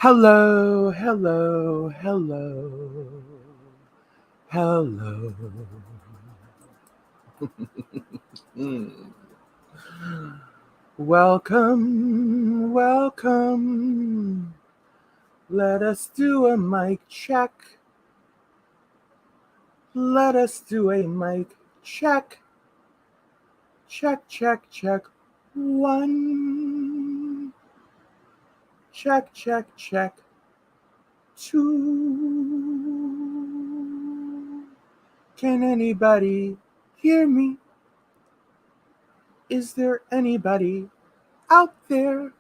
Hello, hello, hello, hello. Mm. Welcome, welcome. Let us do a mic check. Let us do a mic check. Check, check, check. One. Check, check, check. Two. Can anybody hear me? Is there anybody out there?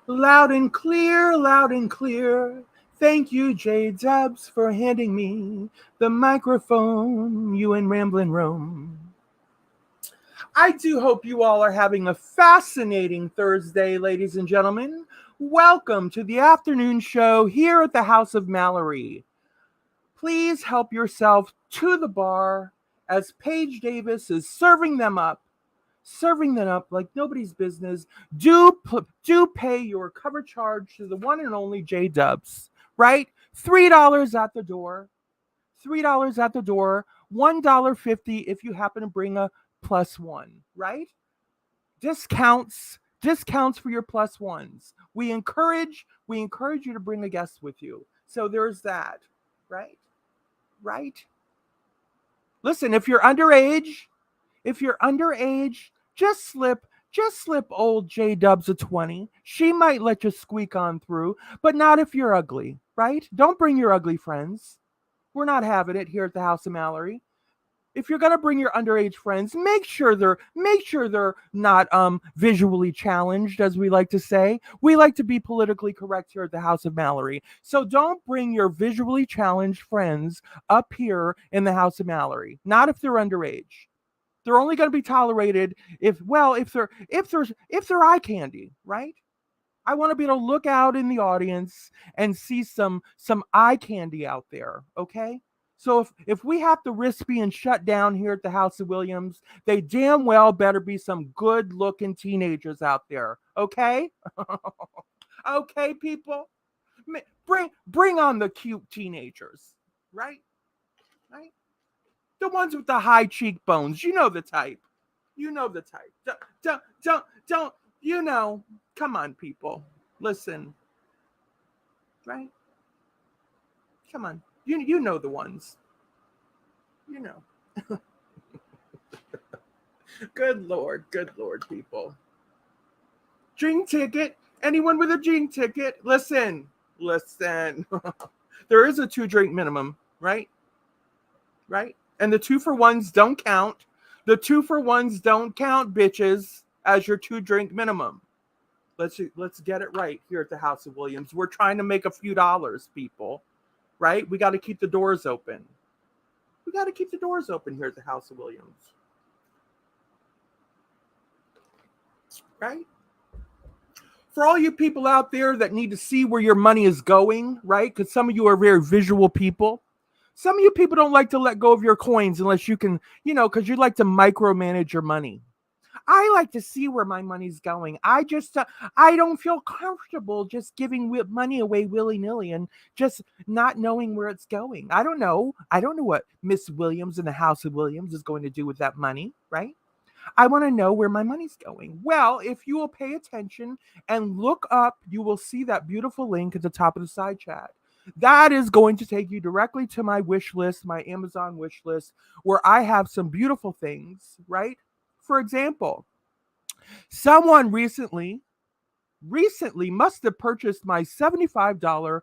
Loud and clear, loud and clear. Thank you, J Dubs, for handing me the microphone, you and Ramblin' Rome. I do hope you all are having a fascinating Thursday, ladies and gentlemen. Welcome to the afternoon show here at the House of Mallory. Please help yourself to the bar as Paige Davis is serving them up like nobody's business. Do pay your cover charge to the one and only J Dubs, right? $3 at the door. $3 at the door. $1.50 if you happen to bring a plus one, right? Discounts for your plus ones. We encourage you to bring a guest with you. So there's that, right? Right? Listen, if you're underage, just slip old J Dubs a 20. She might let you squeak on through, but not if you're ugly, right? Don't bring your ugly friends. We're not having it here at the House of Mallory. If you're gonna bring your underage friends, make sure they're not visually challenged, as we like to say. We like to be politically correct here at the House of Mallory. So don't bring your visually challenged friends up here in the House of Mallory. Not if they're underage. They're only going to be tolerated if they're eye candy, right? I want to be able to look out in the audience and see some eye candy out there, okay? So if we have to risk being shut down here at the House of Williams, they damn well better be some good-looking teenagers out there, okay? Okay, people? Bring on the cute teenagers, right? Right? The ones with the high cheekbones. You know the type. You know the type. Don't, you know. Come on, people. Listen. Right? Come on. You know the ones. You know. Good Lord, people. Drink ticket. Anyone with a drink ticket? Listen. There is a 2-drink minimum, right? Right? And the 2-for-1s don't count. The 2-for-1s don't count, bitches, as your 2-drink minimum. Let's get it right here at the House of Williams. We're trying to make a few dollars, people. Right? We got to keep the doors open. We got to keep the doors open here at the House of Williams. Right? For all you people out there that need to see where your money is going, right? Because some of you are very visual people. Some of you people don't like to let go of your coins unless you can, because you like to micromanage your money. I like to see where my money's going. I don't feel comfortable just giving money away willy-nilly and just not knowing where it's going. I don't know what Miss Williams in the House of Williams is going to do with that money, right? I want to know where my money's going. Well, if you will pay attention and look up, you will see that beautiful link at the top of the side chat. That is going to take you directly to my wish list, my Amazon wish list, where I have some beautiful things, right? For example, someone recently must have purchased my $75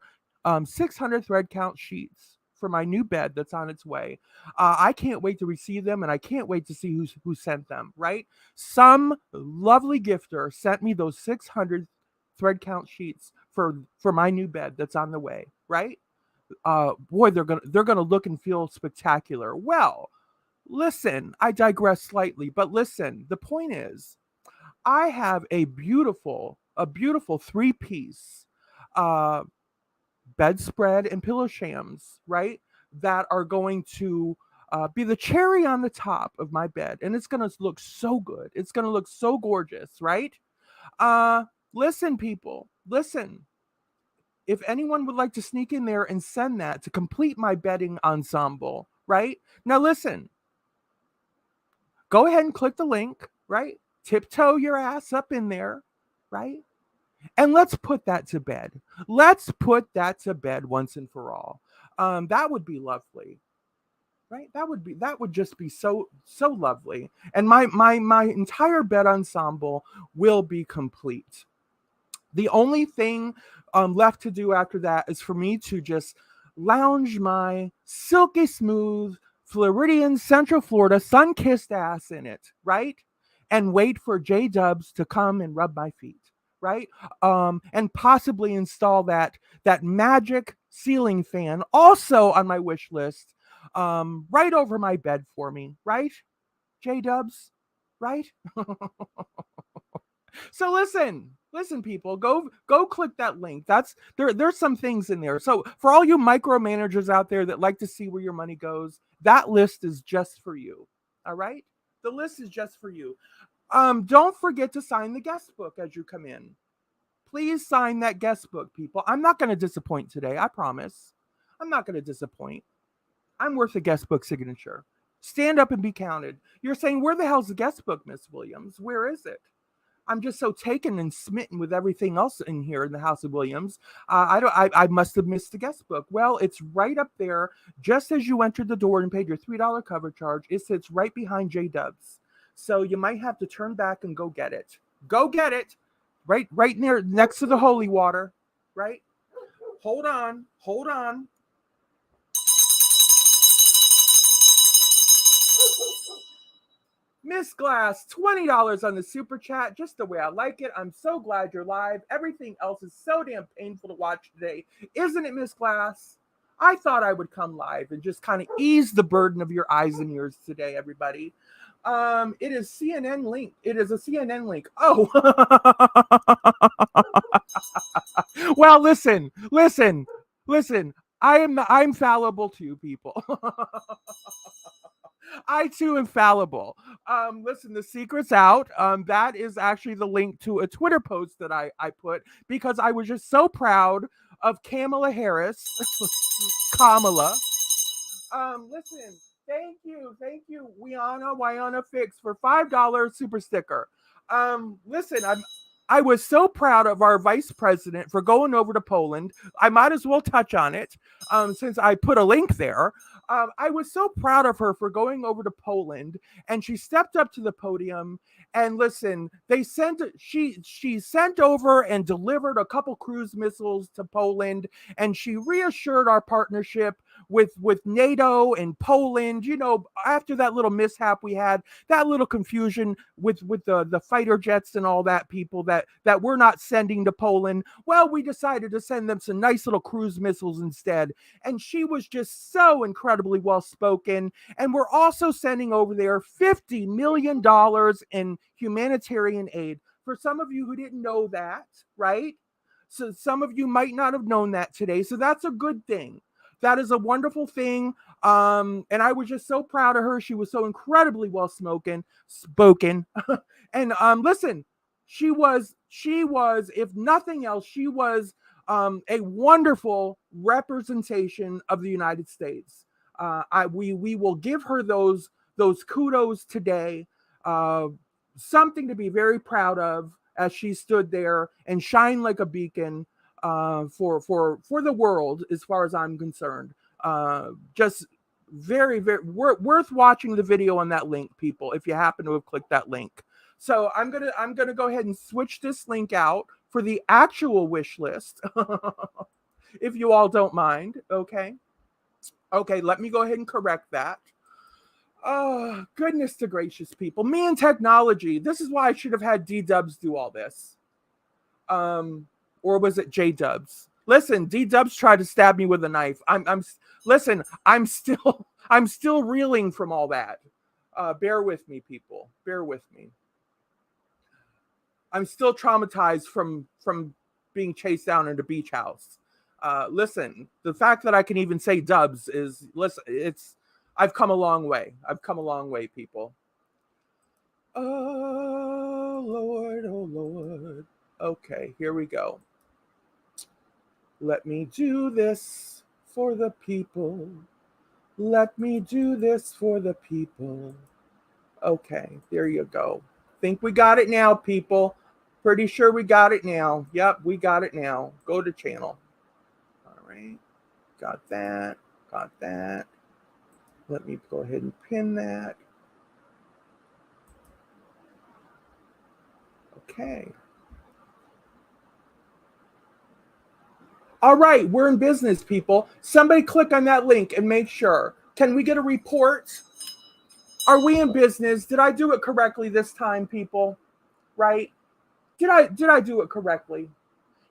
600 thread count sheets for my new bed that's on its way. I can't wait to receive them, and I can't wait to see who sent them, right? Some lovely gifter sent me those 600 thread count sheets for my new bed that's on the way, right? Boy, they're gonna look and feel spectacular. Well, listen, I digress slightly, but listen, the point is, I have a beautiful 3-piece bedspread and pillow shams, right? That are going to be the cherry on the top of my bed, and it's gonna look so good. It's gonna look so gorgeous, right? Listen, people, listen. if anyone would like to sneak in there and send that to complete my betting ensemble, right? Now listen, go ahead and click the link, right? Tiptoe your ass up in there, right? And let's put that to bed. Let's put that to bed once and for all. That would be lovely, right? That would just be so lovely. And my entire bed ensemble will be complete. The only thing left to do after that is for me to just lounge my silky smooth Floridian Central Florida sun-kissed ass in it, right? And wait for J Dubs to come and rub my feet, right? And possibly install that magic ceiling fan also on my wish list, right over my bed for me, right? J Dubs, right? So listen, people, go click that link. That's there's some things in there. So for all you micromanagers out there that like to see where your money goes, that list is just for you. All right? The list is just for you. Don't forget to sign the guest book as you come in. Please sign that guest book, people. I'm not going to disappoint today, I promise. I'm not going to disappoint. I'm worth a guest book signature. Stand up and be counted. You're saying, where the hell's the guest book, Miss Williams? Where is it? I'm just so taken and smitten with everything else in here in the House of Williams. I must have missed the guest book. Well, it's right up there. Just as you entered the door and paid your $3 cover charge, it sits right behind J Dubs. So you might have to turn back and go get it. Go get it. Right near next to the holy water. Right? Hold on. Miss Glass, $20 on the super chat, just the way I like it. I'm so glad you're live. Everything else is so damn painful to watch today. Isn't it, Miss Glass? I thought I would come live and just kind of ease the burden of your eyes and ears today, everybody. It is CNN link. It is a CNN link. Oh. Well, listen. I'm fallible too, people. I too am fallible. Listen, the secret's out. That is actually the link to a Twitter post that I put because I was just so proud of Kamala Harris. Kamala. Listen, thank you, Wyana Fix for $5 super sticker. Listen, I was so proud of our vice president for going over to Poland. I might as well touch on it since I put a link there. I was so proud of her for going over to Poland, and she stepped up to the podium. And listen, she sent over and delivered a couple cruise missiles to Poland, and she reassured our partnership with NATO and Poland. You know, after that little mishap we had, that little confusion with the fighter jets and all that, people that we're not sending to Poland. Well, we decided to send them some nice little cruise missiles instead. And she was just so incredibly well spoken. And we're also sending over there $50 million in humanitarian aid. For some of you who didn't know that, right? So some of you might not have known that today. So that's a good thing. That is a wonderful thing. And I was just so proud of her. She was so incredibly well spoken. And listen, she was, if nothing else, she was a wonderful representation of the United States. We will give her those kudos today. Something to be very proud of as she stood there and shined like a beacon for the world, as far as I'm concerned. Just very, very worth watching the video on that link, people, if you happen to have clicked that link. So I'm gonna go ahead and switch this link out for the actual wish list, if you all don't mind. Okay, let me go ahead and correct that. Oh, goodness to gracious, people. Me and technology. This is why I should have had D-Dubs do all this. Or was it J-Dubs? Listen, D-Dubs tried to stab me with a knife. Listen, I'm still reeling from all that. Bear with me, people. Bear with me. I'm still traumatized from being chased down in a beach house. Listen, the fact that I can even say dubs is, listen, I've come a long way. People. Oh, Lord. Okay, here we go. Let me do this for the people. Let me do this for the people. Okay, there you go. Think we got it now, people. Pretty sure we got it now. Yep, we got it now. Go to channel. All right. Got that. Got that. Let me go ahead and pin that. Okay. All right, we're in business, people. Somebody click on that link and make sure. Can we get a report? Are we in business? Did I do it correctly this time, people? Right? Did I do it correctly?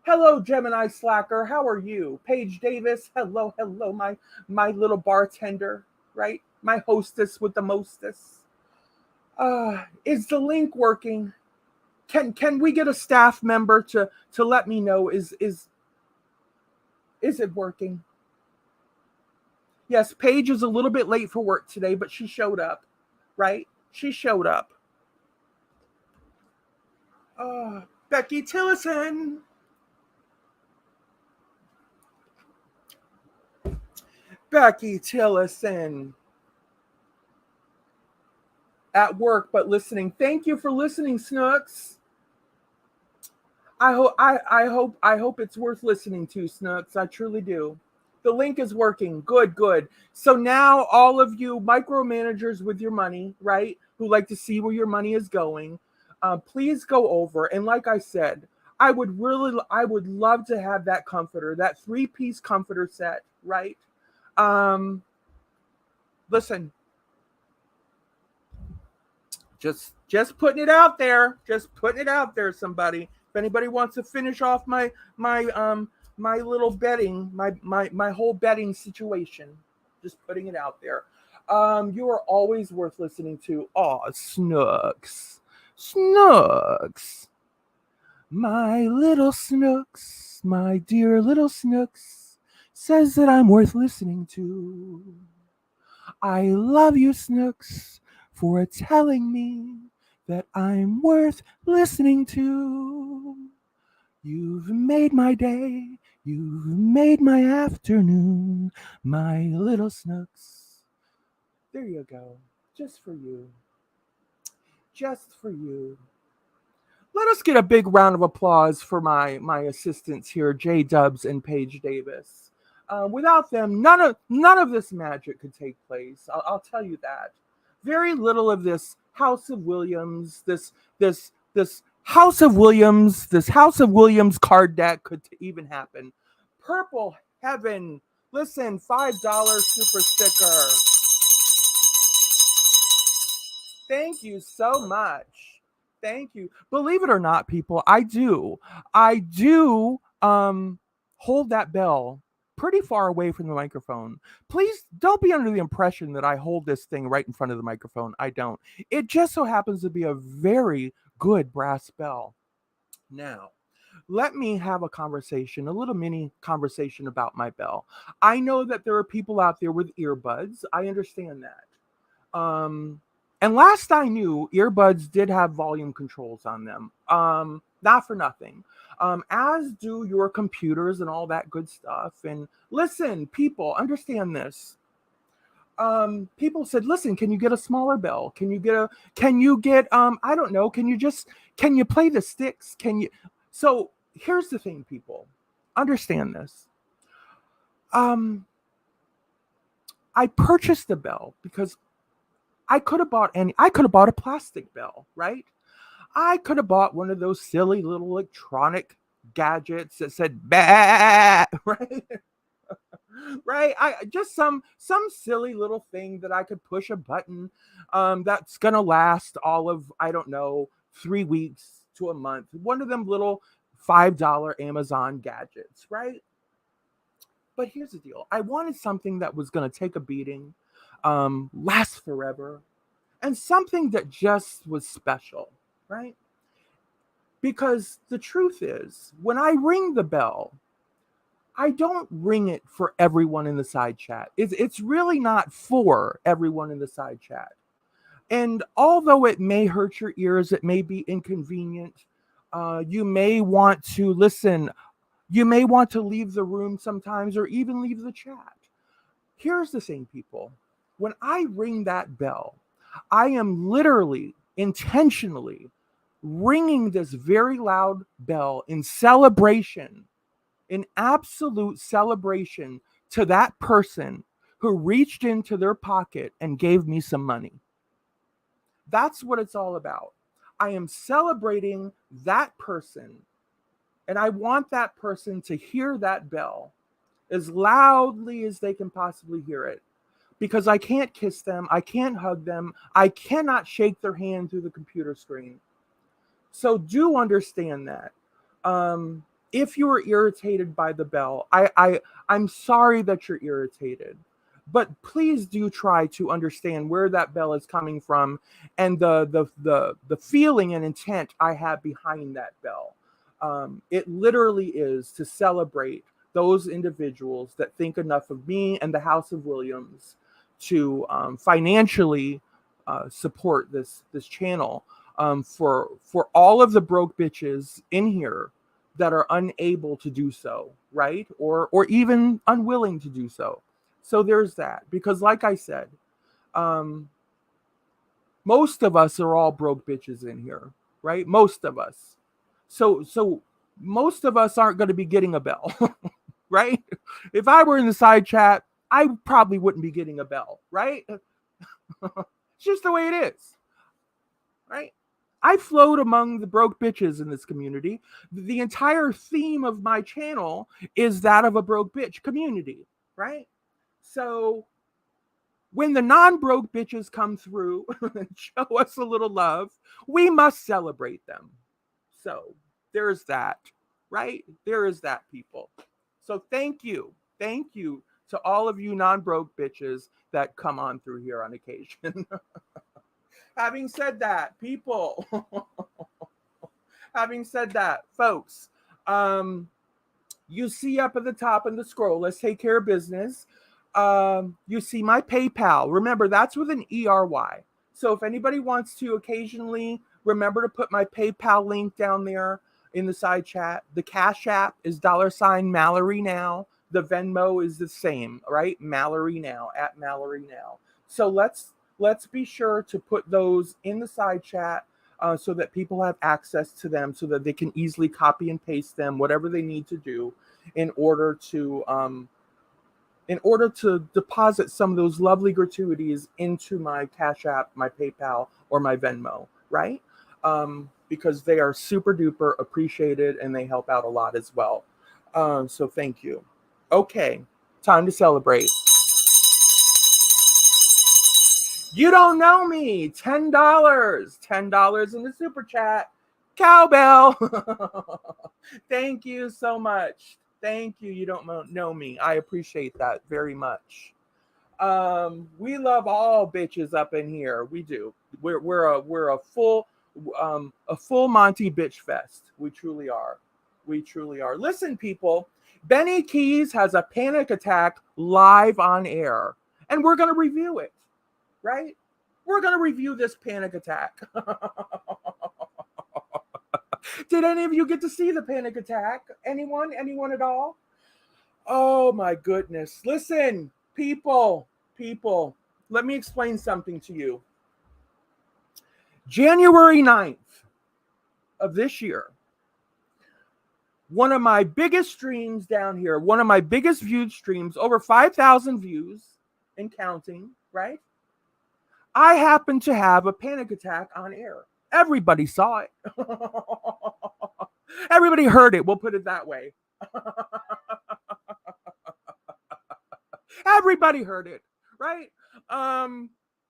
Hello, Gemini Slacker. How are you? Paige Davis. Hello, my little bartender, right? My hostess with the mostess. Is the link working? Can we get a staff member to let me know is it working? Yes, Paige is a little bit late for work today, but she showed up, right? She showed up. Becky Tillison. Becky Tillison. At work, but listening. Thank you for listening, Snooks. I hope it's worth listening to, Snooks. I truly do. The link is working. Good. So now all of you micromanagers with your money, right, who like to see where your money is going, please go over. And like I said, I would love to have that comforter, that 3-piece comforter set, right? Listen, just putting it out there. Just putting it out there, somebody. If anybody wants to finish off my little betting, my whole betting situation, just putting it out there. You are always worth listening to. Snooks. My little Snooks, my dear little Snooks, says that I'm worth listening to. I love you, Snooks, for telling me that I'm worth listening to. You've made my day, you've made my afternoon, my little Snooks. There you go, just for you. Just for you. Let us get a big round of applause for my assistants here, J Dubs and Paige Davis. Without them, none of this magic could take place. I'll tell you that. Very little of this House of Williams, this House of Williams card deck could even happen. Purple Heaven, listen, $5 super sticker. Thank you so much. Thank you. Believe it or not, people, I do hold that bell pretty far away from the microphone. Please don't be under the impression that I hold this thing right in front of the microphone. I don't. It just so happens to be a very good brass bell. Now, let me have a conversation, a little mini conversation about my bell. I know that there are people out there with earbuds. I understand that. And last I knew, earbuds did have volume controls on them. Not for nothing. As do your computers and all that good stuff. And listen, people, understand this. People said, listen, can you get a smaller bell? Can you get I don't know, can you play the sticks? So here's the thing, people. Understand this. I purchased the bell because I could have bought a plastic bell, right? I could have bought one of those silly little electronic gadgets that said bah, right? Right? I just some silly little thing that I could push a button that's gonna last all of, I don't know, 3 weeks to a month. One of them little $5 Amazon gadgets, right? But here's the deal. I wanted something that was gonna take a beating, last forever, and something that just was special, right? Because the truth is, when I ring the bell, I don't ring it for everyone in the side chat. It's really not for everyone in the side chat. And although it may hurt your ears, it may be inconvenient, you may want to listen. You may want to leave the room sometimes or even leave the chat. Here's the thing, people. When I ring that bell, I am literally, intentionally ringing this very loud bell in celebration, in absolute celebration to that person who reached into their pocket and gave me some money. That's what it's all about. I am celebrating that person, and I want that person to hear that bell as loudly as they can possibly hear it, because I can't kiss them, I can't hug them, I cannot shake their hand through the computer screen. So do understand that. If you are irritated by the bell, I'm sorry that you're irritated, but please do try to understand where that bell is coming from and the feeling and intent I have behind that bell. It literally is to celebrate those individuals that think enough of me and the House of Williams to financially support this channel, for all of the broke bitches in here that are unable to do so, right? Or even unwilling to do so. So there's that. Because like I said, most of us are all broke bitches in here, right? Most of us. So most of us aren't going to be getting a bell, right? If I were in the side chat, I probably wouldn't be getting a bell, right? It's just the way it is, right? I float among the broke bitches in this community. The entire theme of my channel is that of a broke bitch community, right? So when the non-broke bitches come through and show us a little love, we must celebrate them. So there's that, right? There is that, people. So thank you. Thank you to all of you non-broke bitches that come on through here on occasion. Having said that, people, having said that, folks, you see up at the top in the scroll, let's take care of business. You see my PayPal. Remember, that's with an ERY. So if anybody wants to occasionally, remember to put my PayPal link down there in the side chat. The Cash App is $Mallory Now. The Venmo is the same, right? Mallory Now, at Mallory Now. So let's be sure to put those in the side chat so that people have access to them, so that they can easily copy and paste them, whatever they need to do in order to deposit some of those lovely gratuities into my Cash App, my PayPal, or my Venmo, right? Because they are super duper appreciated and they help out a lot as well. So thank you. Okay, time to celebrate. You don't know me, $10. $10 in the super chat. Cowbell. Thank you so much. Thank you. You don't know me. I appreciate that very much. We love all bitches up in here. We do. We're a full Monty bitch fest. We truly are. We truly are. Listen, people. Benny Keyz has a panic attack live on air, and we're going to review it, right? We're going to review this panic attack. Did any of you get to see the panic attack? Anyone? Anyone at all? Oh my goodness. Listen, people, let me explain something to you. January 9th of this year, one of my biggest streams down here, one of my biggest viewed streams, over 5,000 views and counting, right? I happened to have a panic attack on air. Everybody saw it. Everybody heard it. We'll put it that way. Everybody heard it, right?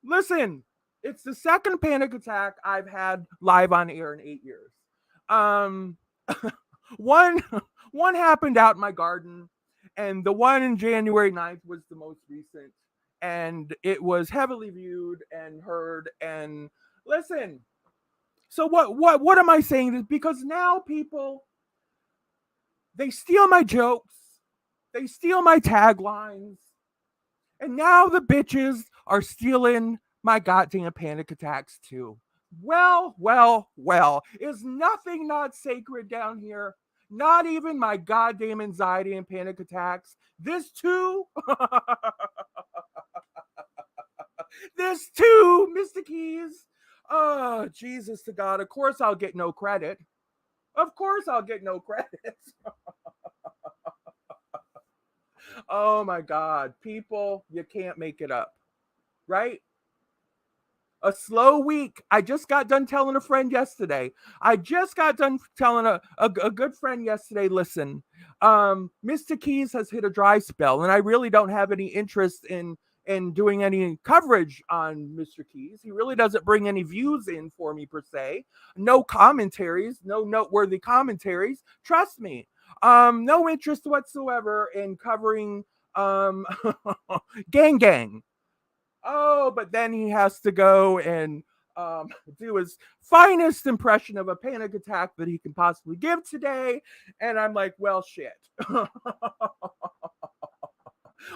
Listen, it's the second panic attack I've had live on air in 8 years. One happened out in my garden, and the one in January 9th was the most recent, and it was heavily viewed and heard. And listen, so what am I saying? Because now people, they steal my jokes, they steal my taglines, and now the bitches are stealing my goddamn panic attacks too. Well, is nothing not sacred down here? Not even my goddamn anxiety and panic attacks. This too, this too, Mr. Keyz. Oh, Jesus to God. Of course I'll get no credit. Of course I'll get no credit. Oh my God. People, you can't make it up. Right? A slow week. I just got done telling a friend yesterday. I just got done telling a good friend yesterday, listen, Mr. Keyz has hit a dry spell, and I really don't have any interest in doing any coverage on Mr. Keyz. He really doesn't bring any views in for me per se. No commentaries, no noteworthy commentaries. Trust me. No interest whatsoever in covering gang gang. Oh, but then he has to go and do his finest impression of a panic attack that he can possibly give today. And I'm like, well, shit.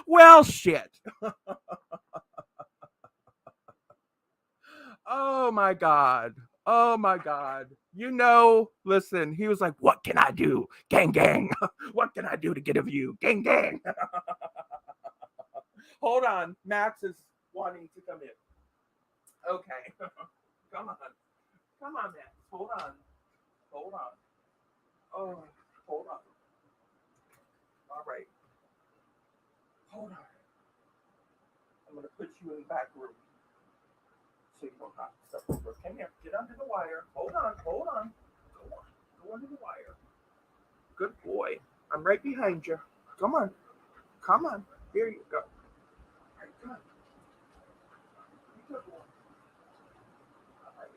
Well, shit. Oh my God. Oh my God. Listen, he was like, what can I do? Gang, gang. What can I do to get a view? Gang, gang. Hold on. Max is wanting to come in. Okay. Come on. Come on, Max. Hold on. Hold on. Oh, hold on. All right. Hold on. I'm going to put you in the back room so you don't have to step over. Come here. Get under the wire. Hold on. Hold on. Go on. Go under the wire. Good boy. I'm right behind you. Come on. Come on. Here you go. All right, come on. Good boy. All right.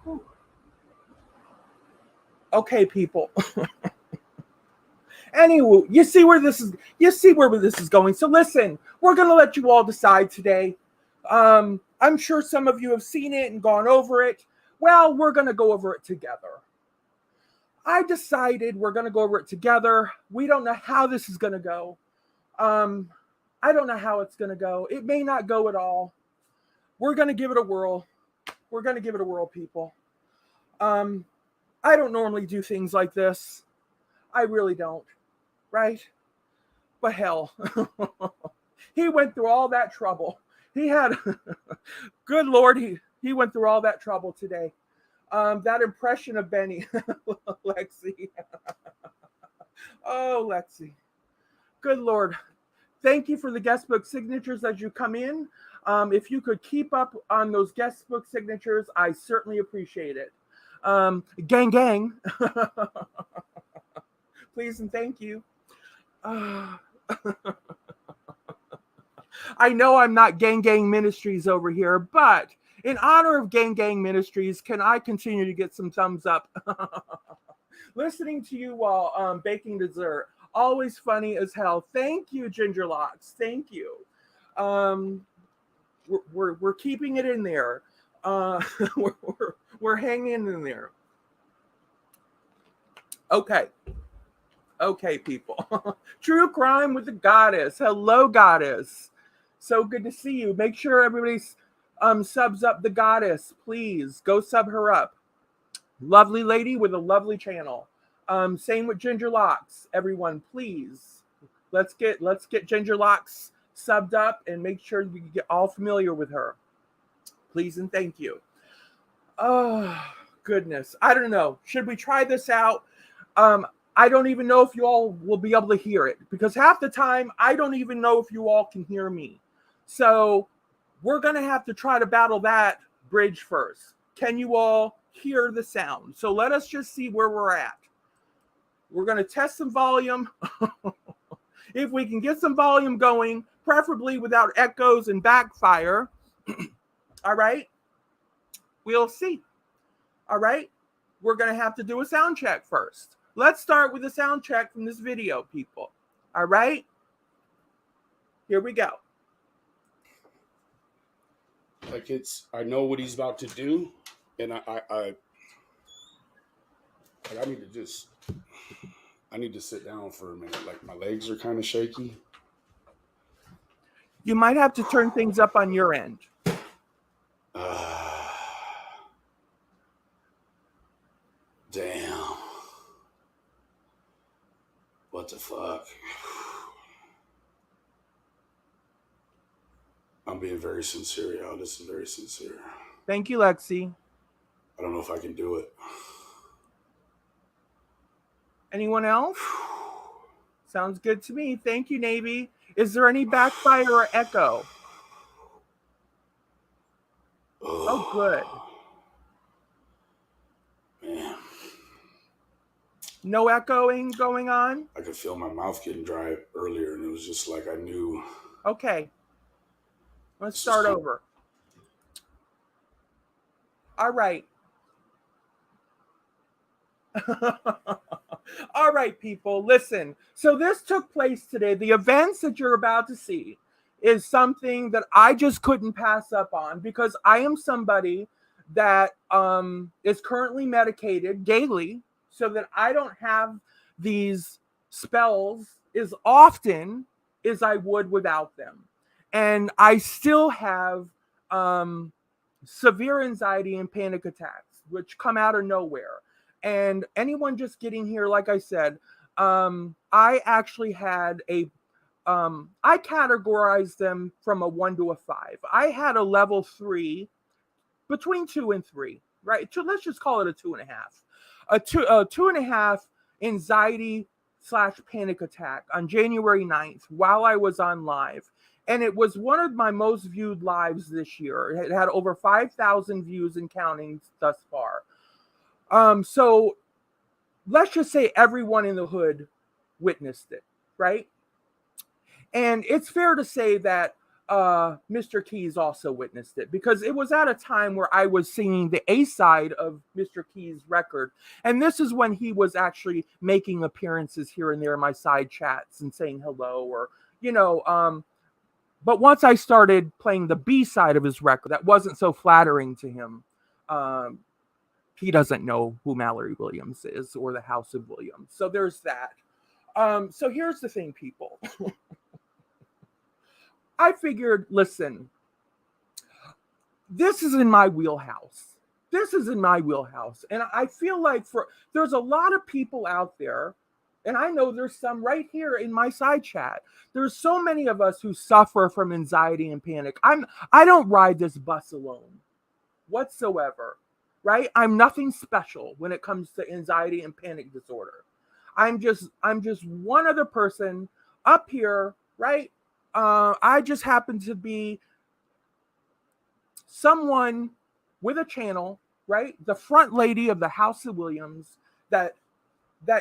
Whew. Okay, people. Anyway, you see where this is going. So listen, we're gonna let you all decide today. I'm sure some of you have seen it and gone over it. Well, we're gonna go over it together. I decided we're gonna go over it together. We don't know how this is gonna go. I don't know how it's gonna go. It may not go at all. We're gonna give it a whirl. We're gonna give it a whirl, people. I don't normally do things like this. I really don't. Right? But hell, he went through all that trouble. He had, good Lord, he went through all that trouble today. That impression of Benny, Lexi. Oh, Lexi. Good Lord. Thank you for the guest book signatures as you come in. If you could keep up on those guest book signatures, I certainly appreciate it. Gang, gang. Please and thank you. I know I'm not Gang Gang Ministries over here, but in honor of Gang Gang Ministries, can I continue to get some thumbs up? Listening to you while baking dessert, always funny as hell. Thank you, Ginger Locks. Thank you. We're keeping it in there. We're hanging in there. Okay, people. True Crime with the Goddess. Hello, Goddess. So good to see you. Make sure everybody subs up the Goddess. Please go sub her up. Lovely lady with a lovely channel. Same with Ginger Locks. Everyone, please. Let's get Ginger Locks subbed up and make sure you get all familiar with her. Please and thank you. Oh, goodness. I don't know. Should we try this out? I don't even know if you all will be able to hear it because half the time I don't even know if you all can hear me. So we're going to have to try to battle that bridge first. Can you all hear the sound? So let us just see where we're at. We're going to test some volume. If we can get some volume going, preferably without echoes and backfire. All right. We'll see. All right. We're going to have to do a sound check first. Let's start with a sound check from this video, people. All right? Here we go. Like I know what he's about to do, and I need to sit down for a minute. Like my legs are kind of shaky. You might have to turn things up on your end. Damn. What the fuck? I'm being very sincere, y'all. This is very sincere. Thank you, Lexi. I don't know if I can do it. Anyone else? Sounds good to me. Thank you, Navy. Is there any backfire or echo? Oh, good. Man. No echoing going on? I could feel my mouth getting dry earlier, and it was just like I knew. Okay. Let's start over. All right. All right, people, listen. So this took place today. The events that you're about to see is something that I just couldn't pass up on because I am somebody that is currently medicated daily so that I don't have these spells as often as I would without them. And I still have severe anxiety and panic attacks, which come out of nowhere. And anyone just getting here, like I said, I actually had I categorized them from a 1 to a 5. I had a level 3, between 2 and 3, right? So let's just call it a 2.5. A 2.5 anxiety / panic attack on January 9th while I was on live. And it was one of my most viewed lives this year. It had over 5,000 views and counting thus far. So let's just say everyone in the hood witnessed it, right? And it's fair to say that Mr. Keyz also witnessed it because it was at a time where I was singing the A side of Mr. Keyz' record. And this is when he was actually making appearances here and there in my side chats and saying hello or, but once I started playing the B side of his record, that wasn't so flattering to him. He doesn't know who Mallory Williams is or the House of Williams. So there's that. So here's the thing, people. I figured, listen, this is in my wheelhouse. This is in my wheelhouse. And I feel like there's a lot of people out there, and I know there's some right here in my side chat. There's so many of us who suffer from anxiety and panic. I don't ride this bus alone whatsoever. Right? I'm nothing special when it comes to anxiety and panic disorder. I'm just one other person up here, right? I just happen to be someone with a channel, right? The front lady of the House of Williams that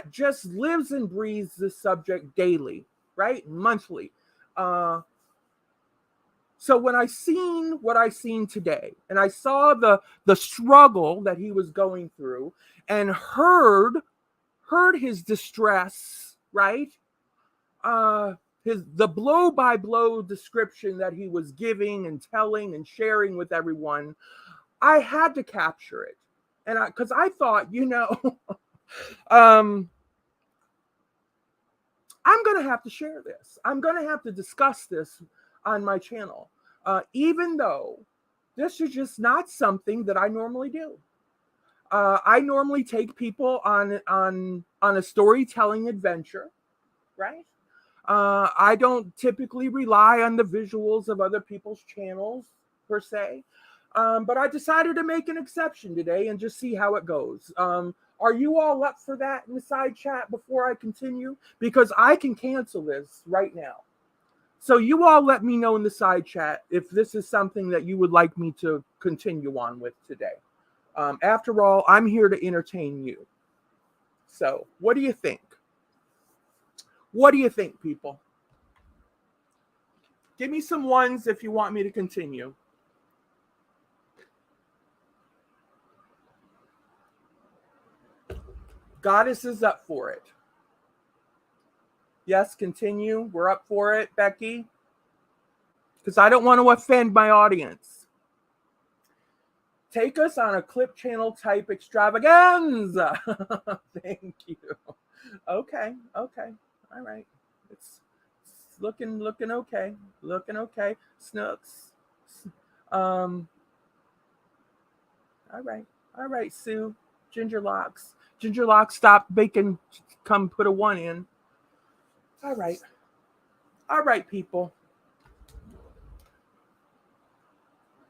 just lives and breathes this subject daily, right? Monthly. So when I seen what I seen today, and I saw the struggle that he was going through, and heard his distress, right? The blow by blow description that he was giving and telling and sharing with everyone, I had to capture it, and because I thought, I'm gonna have to share this. I'm gonna have to discuss this on my channel, even though this is just not something that I normally do. I normally take people on a storytelling adventure, right? I don't typically rely on the visuals of other people's channels per se, but I decided to make an exception today and just see how it goes. Are you all up for that in the side chat before I continue? Because I can cancel this right now. So you all let me know in the side chat if this is something that you would like me to continue on with today. After all, I'm here to entertain you. So what do you think? What do you think, people? Give me some ones if you want me to continue. Goddess is up for it. Yes, continue. We're up for it, Becky. Because I don't want to offend my audience. Take us on a clip channel type extravaganza. Thank you. Okay. All right. looking okay. Looking okay. Snooks. All right. All right, Sue. Ginger Locks. Ginger Locks, stop bacon. Come put a 1 in. All right. All right, people.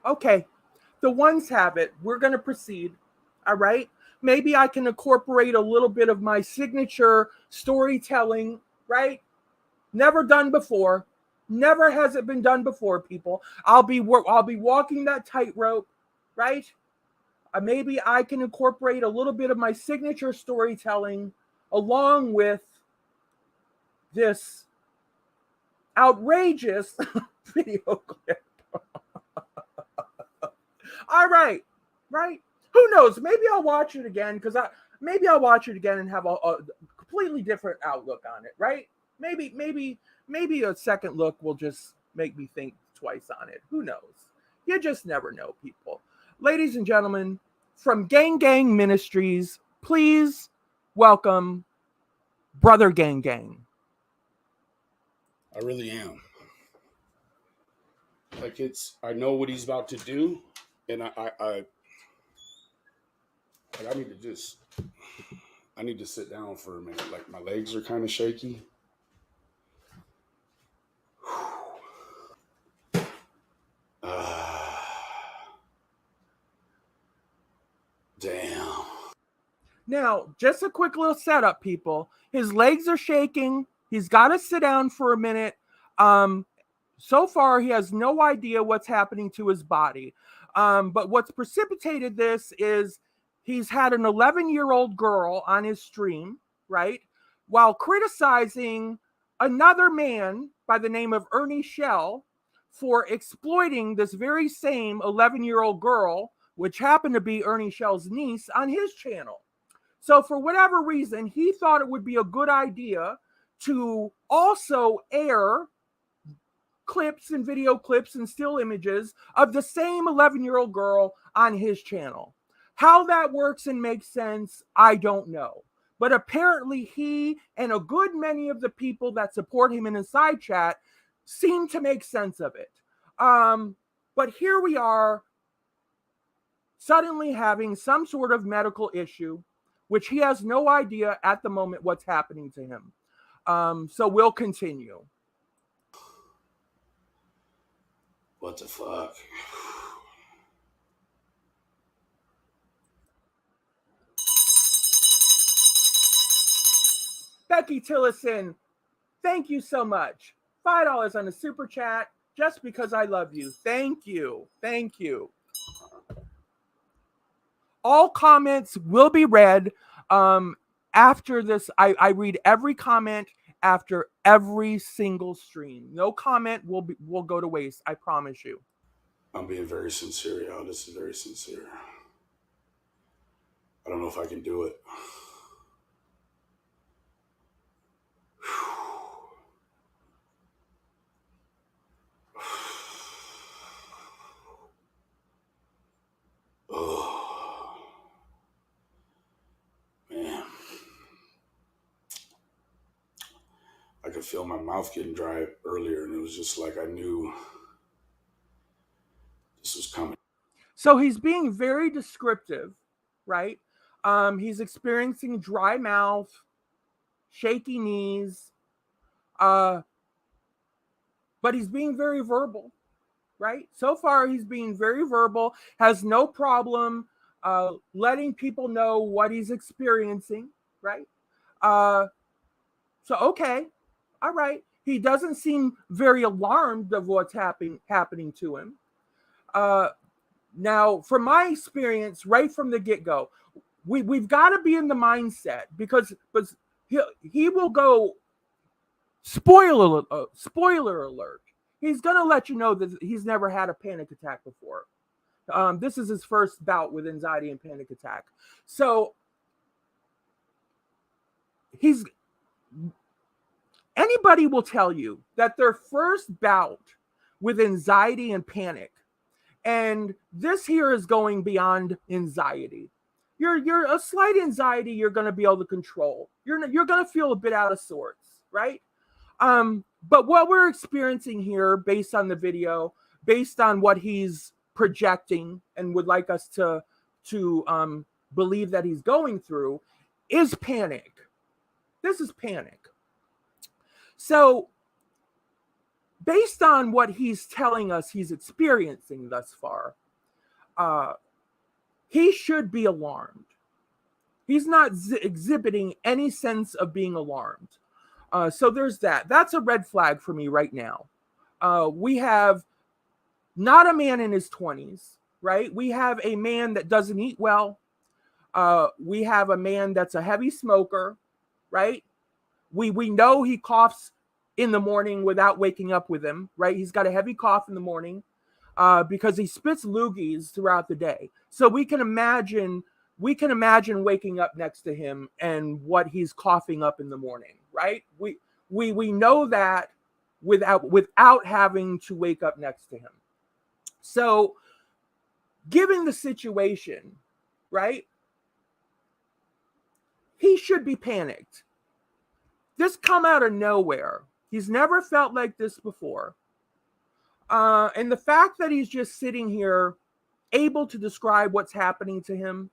Okay. The ones have it. We're going to proceed. All right. Maybe I can incorporate a little bit of my signature storytelling, right? Never done before. Never has it been done before, people. I'll be walking that tightrope, right? Maybe I can incorporate a little bit of my signature storytelling along with this outrageous video clip. All right, right? Who knows? Maybe I'll watch it again maybe I'll watch it again and have a completely different outlook on it, right? Maybe a second look will just make me think twice on it. Who knows? You just never know, people. Ladies and gentlemen, from Gang Gang Ministries, please welcome Brother Gang Gang. I really am. Like I know what he's about to do, and I need to sit down for a minute. Like my legs are kind of shaky. Damn. Now, just a quick little setup, people. His legs are shaking. He's got to sit down for a minute. So far, he has no idea what's happening to his body. But what's precipitated this is he's had an 11-year-old girl on his stream, right? While criticizing another man by the name of ERNY for exploiting this very same 11-year-old girl, which happened to be ERNY niece, on his channel. So for whatever reason, he thought it would be a good idea to also air clips and video clips and still images of the same 11-year-old girl on his channel. How that works and makes sense, I don't know. But apparently he and a good many of the people that support him in his side chat seem to make sense of it. But here we are, suddenly having some sort of medical issue, which he has no idea at the moment what's happening to him. So we'll continue. What the fuck? Becky Tillison, thank you so much. $5 on the super chat just because I love you. Thank you. Thank you. All comments will be read after this. I read every comment after every single stream. No comment will go to waste. I promise you. I'm being very sincere, y'all. This is very sincere. I don't know if I can do it. Oh, man. I could feel my mouth getting dry earlier, and it was just like I knew this was coming. So he's being very descriptive, right? He's experiencing dry mouth, shaky knees, but he's being very verbal, right? So far, he's being very verbal, has no problem letting people know what he's experiencing, right? So, okay, all right. He doesn't seem very alarmed of what's happening to him. Now, from my experience, right from the get-go, we've got to be in the mindset because he will go, spoiler alert. He's going to let you know that he's never had a panic attack before. This is his first bout with anxiety and panic attack. So anybody will tell you that their first bout with anxiety and panic, and this here is going beyond anxiety. You're a slight anxiety you're going to be able to control. You're going to feel a bit out of sorts, right? But what we're experiencing here, based on the video, based on what he's projecting and would like us to believe that he's going through, is panic. This is panic. So, based on what he's telling us he's experiencing thus far, he should be alarmed. He's not exhibiting any sense of being alarmed. So there's that. That's a red flag for me right now. We have not a man in his 20s, right? We have a man that doesn't eat well. We have a man that's a heavy smoker, right? We know he coughs in the morning without waking up with him, right? He's got a heavy cough in the morning because he spits loogies throughout the day. So we can imagine waking up next to him and what he's coughing up in the morning, right? We know that without having to wake up next to him. So, given the situation, right? He should be panicked. This come out of nowhere. He's never felt like this before. And the fact that he's just sitting here able to describe what's happening to him,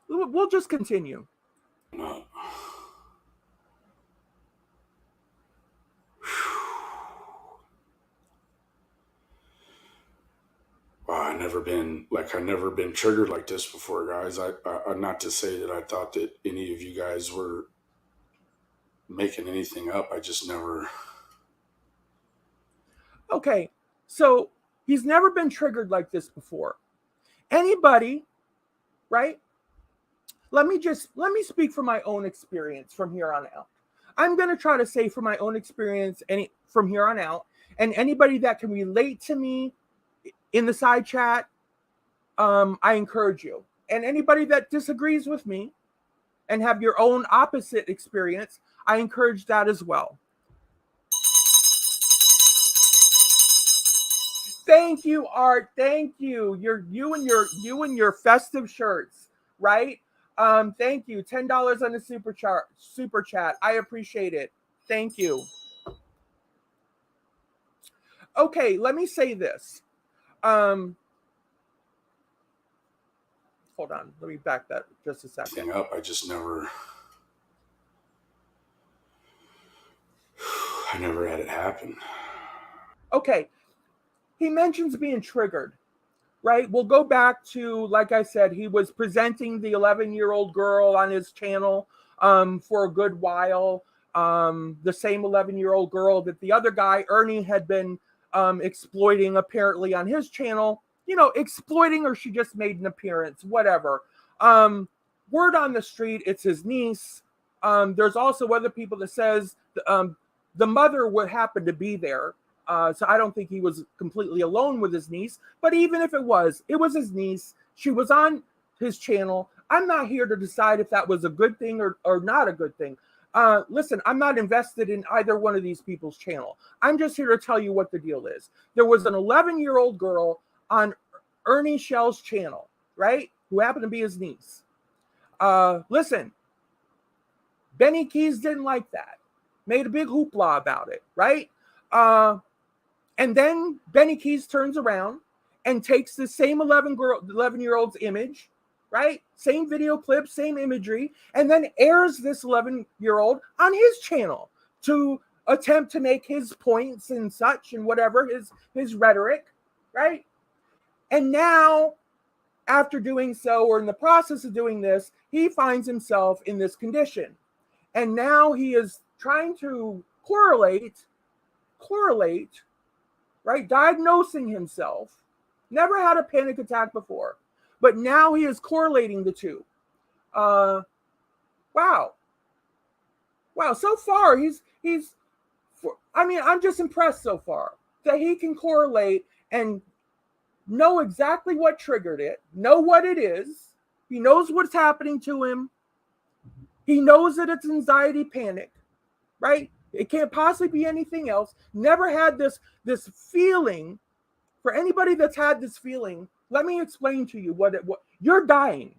we'll just continue. No. Wow, I've never been triggered like this before, guys. I not to say that I thought that any of you guys were making anything up. I just never. Okay, so he's never been triggered like this before. Anybody, right? Let me speak from my own experience from here on out. I'm going to try to say from my own experience from here on out, and anybody that can relate to me in the side chat, I encourage you. And anybody that disagrees with me and have your own opposite experience, I encourage that as well. Thank you, Art. Thank you. You and your festive shirts, right? Thank you. $10 on the super chat. I appreciate it. Thank you. Okay, let me say this. Hold on. Let me back that just a second. Up. I just never. I never had it happen. Okay. He mentions being triggered, right? We'll go back to, like I said, he was presenting the 11-year-old girl on his channel for a good while. The same 11-year-old girl that the other guy, Ernie, had been exploiting apparently on his channel. You know, exploiting, or she just made an appearance, whatever. Word on the street, it's his niece. There's also other people that says the mother would happen to be there. So I don't think he was completely alone with his niece. But even if it was his niece. She was on his channel. I'm not here to decide if that was a good thing or not a good thing. Listen, I'm not invested in either one of these people's channel. I'm just here to tell you what the deal is. There was an 11-year-old girl on Ernie Shell's channel, right? Who happened to be his niece. Listen, Benny Keyz didn't like that. Made a big hoopla about it, right? And then Benny Keyz turns around and takes the same 11-year-old's image, right? Same video clip, same imagery, and then airs this 11-year-old on his channel to attempt to make his points and such and whatever, his rhetoric, right? And now, after doing so, or in the process of doing this, he finds himself in this condition. And now he is trying to correlate, right? Diagnosing himself. Never had a panic attack before, but now he is correlating the two. Wow. So far, I'm just impressed so far that he can correlate and know exactly what triggered it, know what it is. He knows what's happening to him. He knows that it's anxiety panic, right? It can't possibly be anything else. Never had this feeling. For anybody that's had this feeling, let me explain to you what you're dying.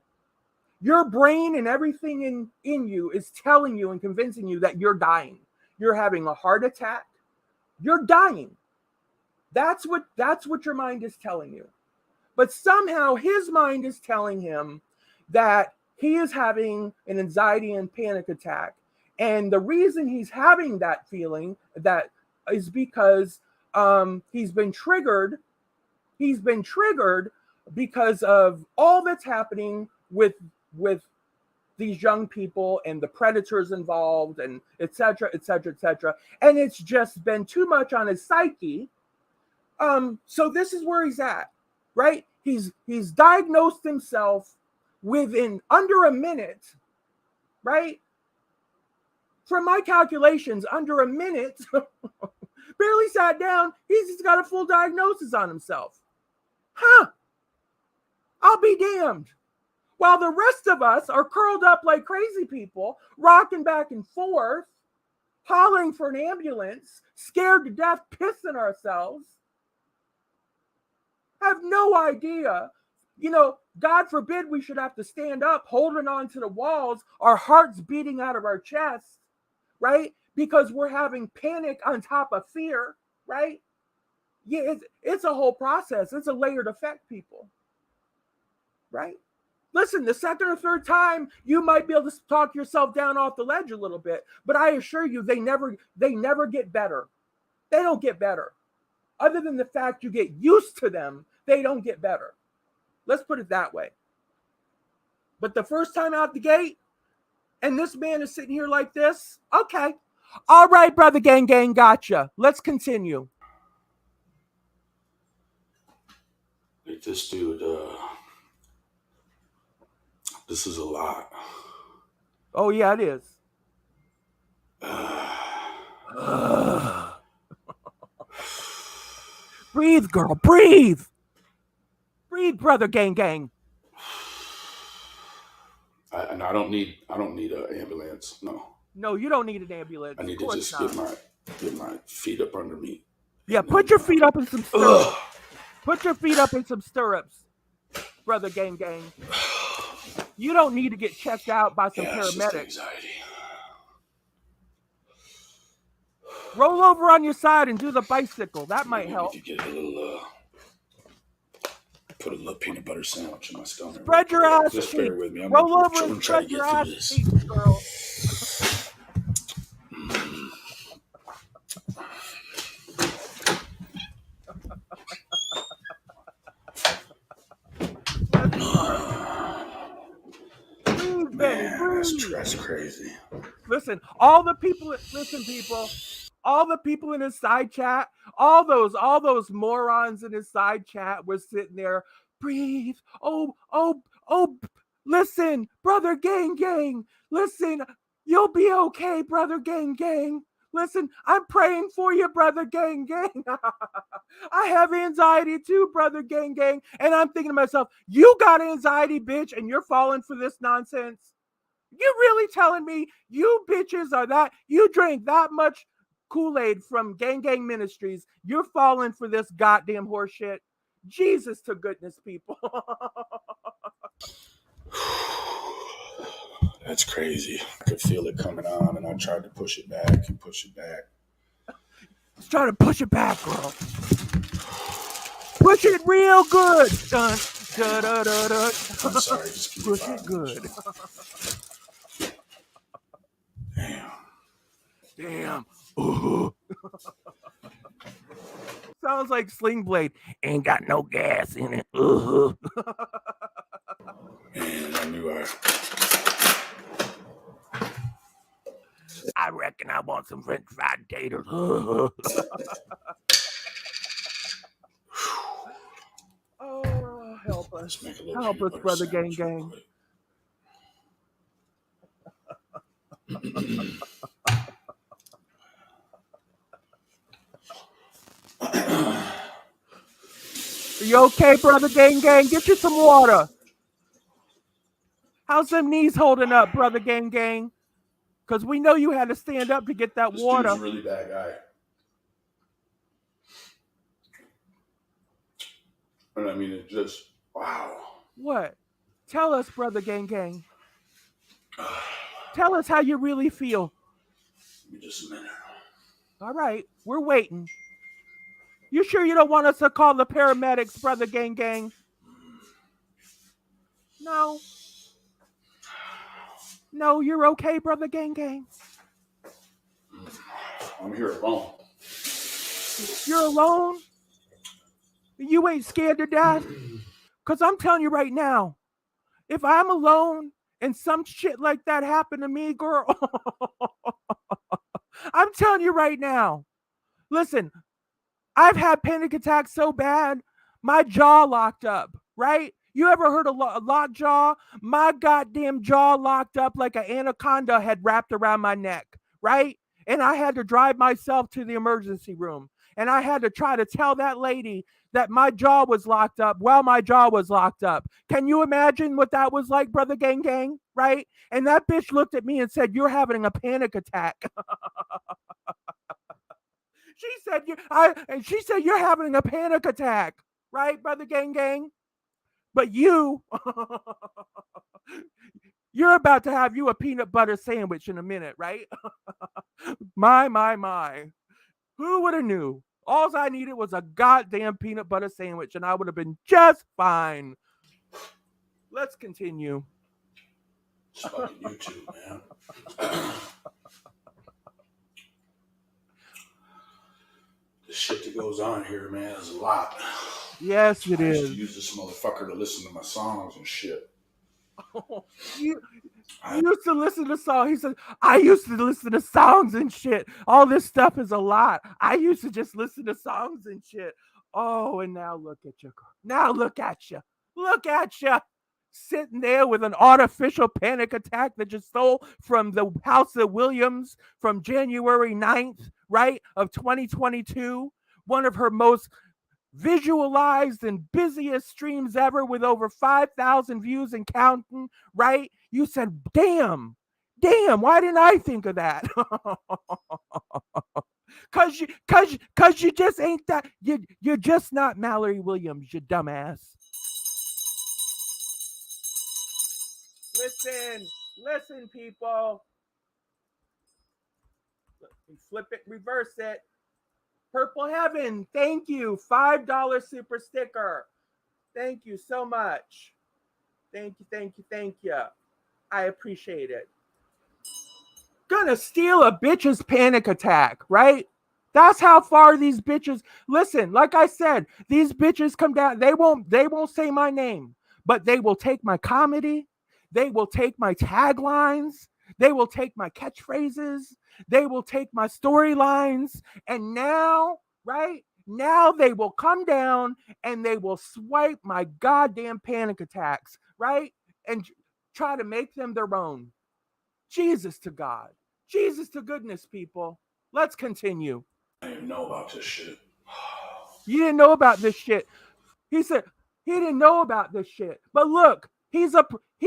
Your brain and everything in you is telling you and convincing you that you're dying. You're having a heart attack. You're dying. That's what your mind is telling you. But somehow his mind is telling him that he is having an anxiety and panic attack. And the reason he's having that feeling that is because he's been triggered. He's been triggered because of all that's happening with these young people and the predators involved and et cetera, et cetera, et cetera. And it's just been too much on his psyche. So this is where he's at, right? He's diagnosed himself within under a minute, right? From my calculations, under a minute, barely sat down, he's got a full diagnosis on himself. Huh? I'll be damned. While the rest of us are curled up like crazy people, rocking back and forth, hollering for an ambulance, scared to death, pissing ourselves, have no idea. God forbid we should have to stand up, holding on to the walls, our hearts beating out of our chests, right? Because we're having panic on top of fear, right? Yeah, it's a whole process. It's a layered effect, people, right? Listen, the second or third time, you might be able to talk yourself down off the ledge a little bit, but I assure you, they never get better. They don't get better. Other than the fact you get used to them, they don't get better. Let's put it that way. But the first time out the gate, and this man is sitting here like this, okay. All right, brother gang, gotcha. Let's continue. Like this dude, this is a lot. Oh, yeah, it is. Breathe, girl, breathe. Breathe, brother gang. I don't need an ambulance. No, you don't need an ambulance. I need to just get my feet up under me. Yeah, put your feet up in some stirrups. Put your feet up in some stirrups, brother gang. You don't need to get checked out by some paramedics. Anxiety. Roll over on your side and do the bicycle. That might help. You get a little, put a little peanut butter sandwich in my stomach. Spread your ass. Just bear with me. Roll over and spread your ass cheeks, girl. Man, that's crazy. Listen, all the people in his side chat, all those morons in his side chat were sitting there. Breathe. Oh, listen, brother gang. Listen, you'll be okay, brother gang. Listen, I'm praying for you, brother gang. I have anxiety too, brother gang. And I'm thinking to myself, you got anxiety, bitch, and you're falling for this nonsense? You really telling me you bitches are that, you drink that much Kool-Aid from Gang Ministries, you're falling for this goddamn horseshit? Jesus to goodness, people. That's crazy. I could feel it coming on, and I tried to push it back. Let's try to push it back, girl. Push it real good. Dun, da, da, da, da. I'm sorry, just keep push it good. Damn. Ooh. Sounds like Sling Blade. Ain't got no gas in it. Man, I knew I reckon I want some French fried taters. Oh, help us. Help us, brother gang. Are you okay, brother gang? Get you some water. How's them knees holding up, brother gang? Because we know you had to stand up to get that water. This dude's a really bad guy. And I mean, it's just, wow. What? Tell us, brother gang. Tell us how you really feel. Give me just a minute. All right, we're waiting. You sure you don't want us to call the paramedics, brother gang gang? No. No, you're okay, brother gang gang. I'm here alone. You're alone? You ain't scared to death? Because I'm telling you right now, if I'm alone and some shit like that happened to me, girl, I'm telling you right now. Listen, I've had panic attacks so bad, my jaw locked up, right? You ever heard of locked jaw? My goddamn jaw locked up like an anaconda had wrapped around my neck, right? And I had to drive myself to the emergency room. And I had to try to tell that lady that my jaw was locked up while my jaw was locked up. Can you imagine what that was like, brother gang gang? Right? And that bitch looked at me and said, "You're having a panic attack." She said you're having a panic attack, right, brother gang gang? But you're about to have you a peanut butter sandwich in a minute, right? My. Who would have knew? All I needed was a goddamn peanut butter sandwich and I would have been just fine. Let's continue. It's fucking YouTube, man. The shit that goes on here, man, is a lot. Yes, it I is. used to use this motherfucker to listen to my songs and shit. You used to listen to songs. He said, I used to listen to songs and shit. All this stuff is a lot. I used to just listen to songs and shit. Oh, and now look at you. Now look at you. Look at you. Sitting there with an artificial panic attack that you stole from the House of Williams from January 9th, right, of 2022. One of her most visualized and busiest streams ever with over 5,000 views and counting, right? You said, damn, why didn't I think of that? Cause you just ain't that, you're just not Mallory Williams, you dumbass. Listen, people. Flip it, reverse it. Purple Heaven, thank you. $5 super sticker. Thank you so much. Thank you. I appreciate it. Gonna steal a bitch's panic attack, right? That's how far these bitches listen. Like I said, these bitches come down. They won't say my name, but they will take my comedy. They will take my taglines. They will take my catchphrases. They will take my storylines. And now, right? Now they will come down and they will swipe my goddamn panic attacks, right? And try to make them their own. Jesus to God. Jesus to goodness, people. Let's continue. I didn't even know about this shit. You didn't know about this shit. He said he didn't know about this shit. But look, he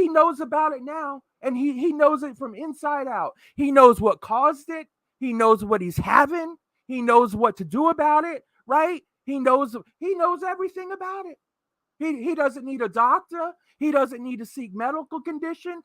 knows about it now. And he knows it from inside out. He knows what caused it. He knows what he's having. He knows what to do about it, right? He knows everything about it. He doesn't need a doctor. He doesn't need to seek medical condition.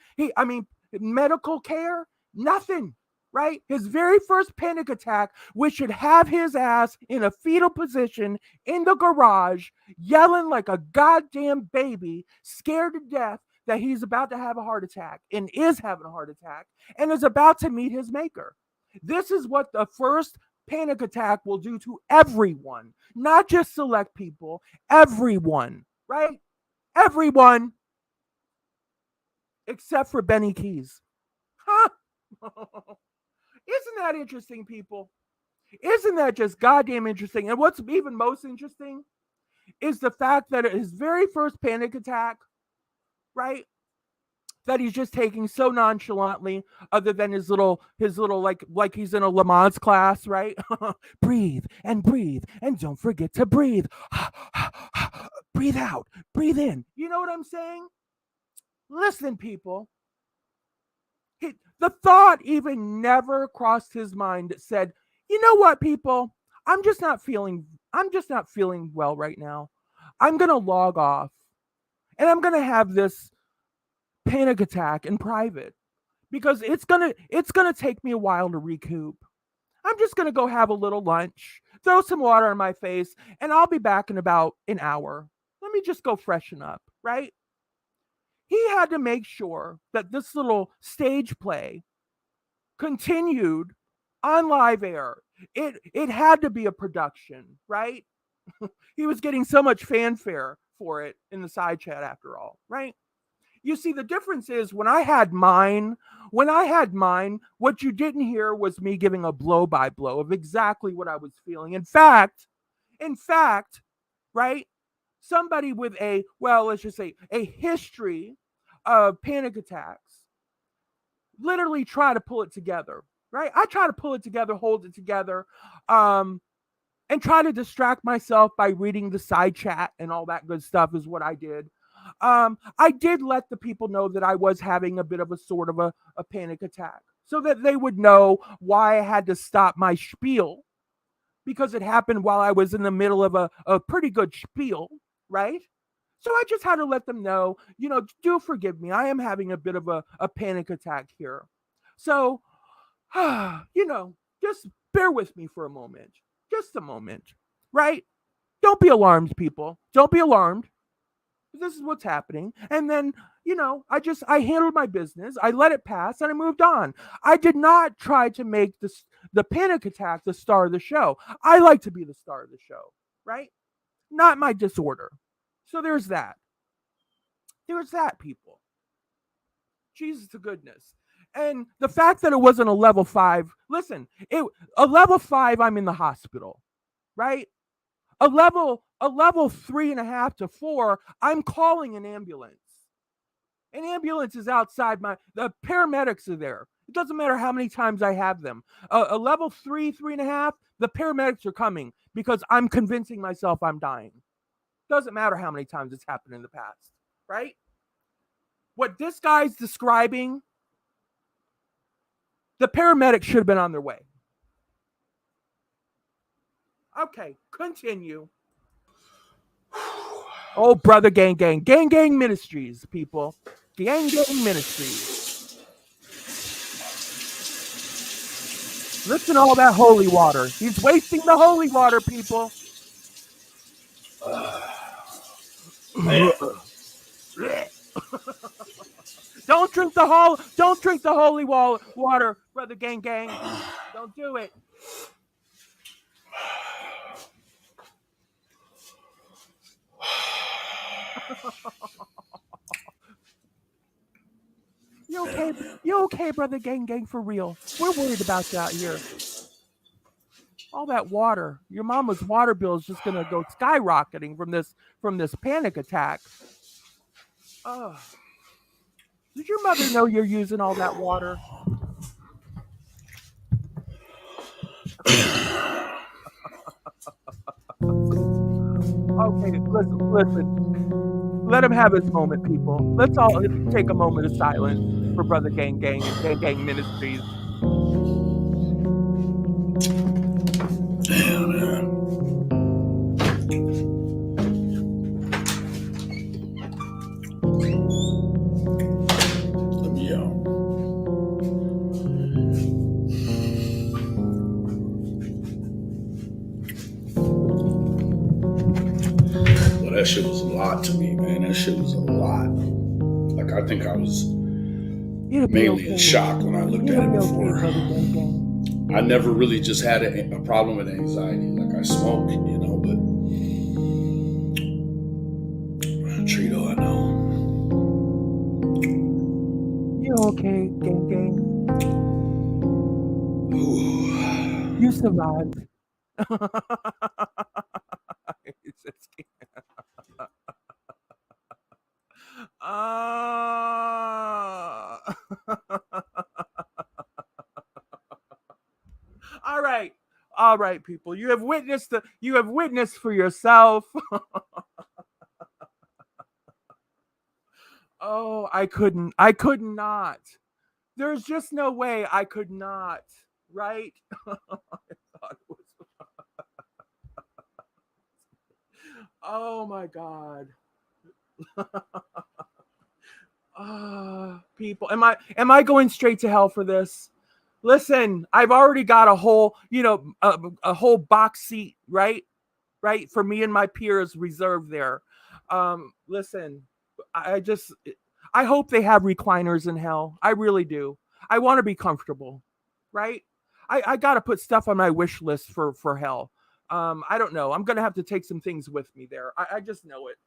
Medical care. Nothing, right? His very first panic attack, which should have his ass in a fetal position in the garage, yelling like a goddamn baby, scared to death that he's about to have a heart attack and is having a heart attack and is about to meet his maker. This is what the first panic attack will do to everyone, not just select people, everyone, right? Everyone except for Benny Keyz. Huh? Isn't that interesting, people? Isn't that just goddamn interesting? And what's even most interesting is the fact that his very first panic attack, right, that he's just taking so nonchalantly, other than his little like he's in a Lamaze class, right? Breathe and don't forget to breathe. Breathe out, breathe in. You know what I'm saying? Listen, people. The thought even never crossed his mind that said, you know what, people? I'm just not feeling well right now. I'm going to log off and I'm going to have this panic attack in private. because it's gonna take me a while to recoup. I'm just gonna go have a little lunch, throw some water on my face, and I'll be back in about an hour. Let me just go freshen up, right? He had to make sure that this little stage play continued on live air. It had to be a production, right? He was getting so much fanfare for it in the side chat after all, right? You see, the difference is when I had mine, what you didn't hear was me giving a blow by blow of exactly what I was feeling. In fact, right? Somebody with let's just say a history of panic attacks literally try to pull it together, right? I try to pull it together, hold it together, um, and try to distract myself by reading the side chat and all that good stuff is what I did. I did let the people know that I was having a bit of a sort of a panic attack so that they would know why I had to stop my spiel because it happened while I was in the middle of a pretty good spiel, right? So I just had to let them know, do forgive me. I am having a bit of a panic attack here. So, just bear with me for a moment. Just a moment, right? Don't be alarmed, people. Don't be alarmed. This is what's happening. And then, I handled my business. I let it pass and I moved on. I did not try to make the panic attack the star of the show. I like to be the star of the show, right? Not my disorder. So there's that. There's that, people. Jesus to goodness. And the fact that it wasn't a level 5, listen, a level 5, I'm in the hospital, right? A level 3.5 to 4, I'm calling an ambulance. An ambulance is outside the paramedics are there. It doesn't matter how many times I have them. A level 3.5, the paramedics are coming because I'm convincing myself I'm dying. Doesn't matter how many times it's happened in the past, right? What this guy's describing, the paramedics should have been on their way. Okay, continue. Oh, brother, gang, ministries, people. Gang ministries. Listen to all that holy water. He's wasting the holy water, people. Don't drink the holy water, brother, gang. Don't do it. You okay? You okay, brother, gang, for real? We're worried about you out here. All that water, your mama's water bill is just gonna go skyrocketing from this panic attack. Oh, did your mother know you're using all that water? Okay, listen. Let him have his moment, people. Let's all take a moment of silence for Brother Gang and Gang Ministries. Damn, man. Let me Well, that shit was a lot to me, man. That shit was a lot. Like, I think I was mainly in shock when I looked at it before. I never really just had a problem with anxiety. Like, I smoke, but Trito, I know. You okay, gang? Ooh. You survived. All right, people. You have witnessed for yourself. Oh, I could not. There's just no way I could not, right? I thought it was. Oh my God. people. Am I going straight to hell for this? Listen, I've already got a whole, a whole box seat, right, for me and my peers reserved there. Listen, I hope they have recliners in hell. I really do. I want to be comfortable, right? I got to put stuff on my wish list for hell. I don't know. I'm gonna have to take some things with me there. I just know it.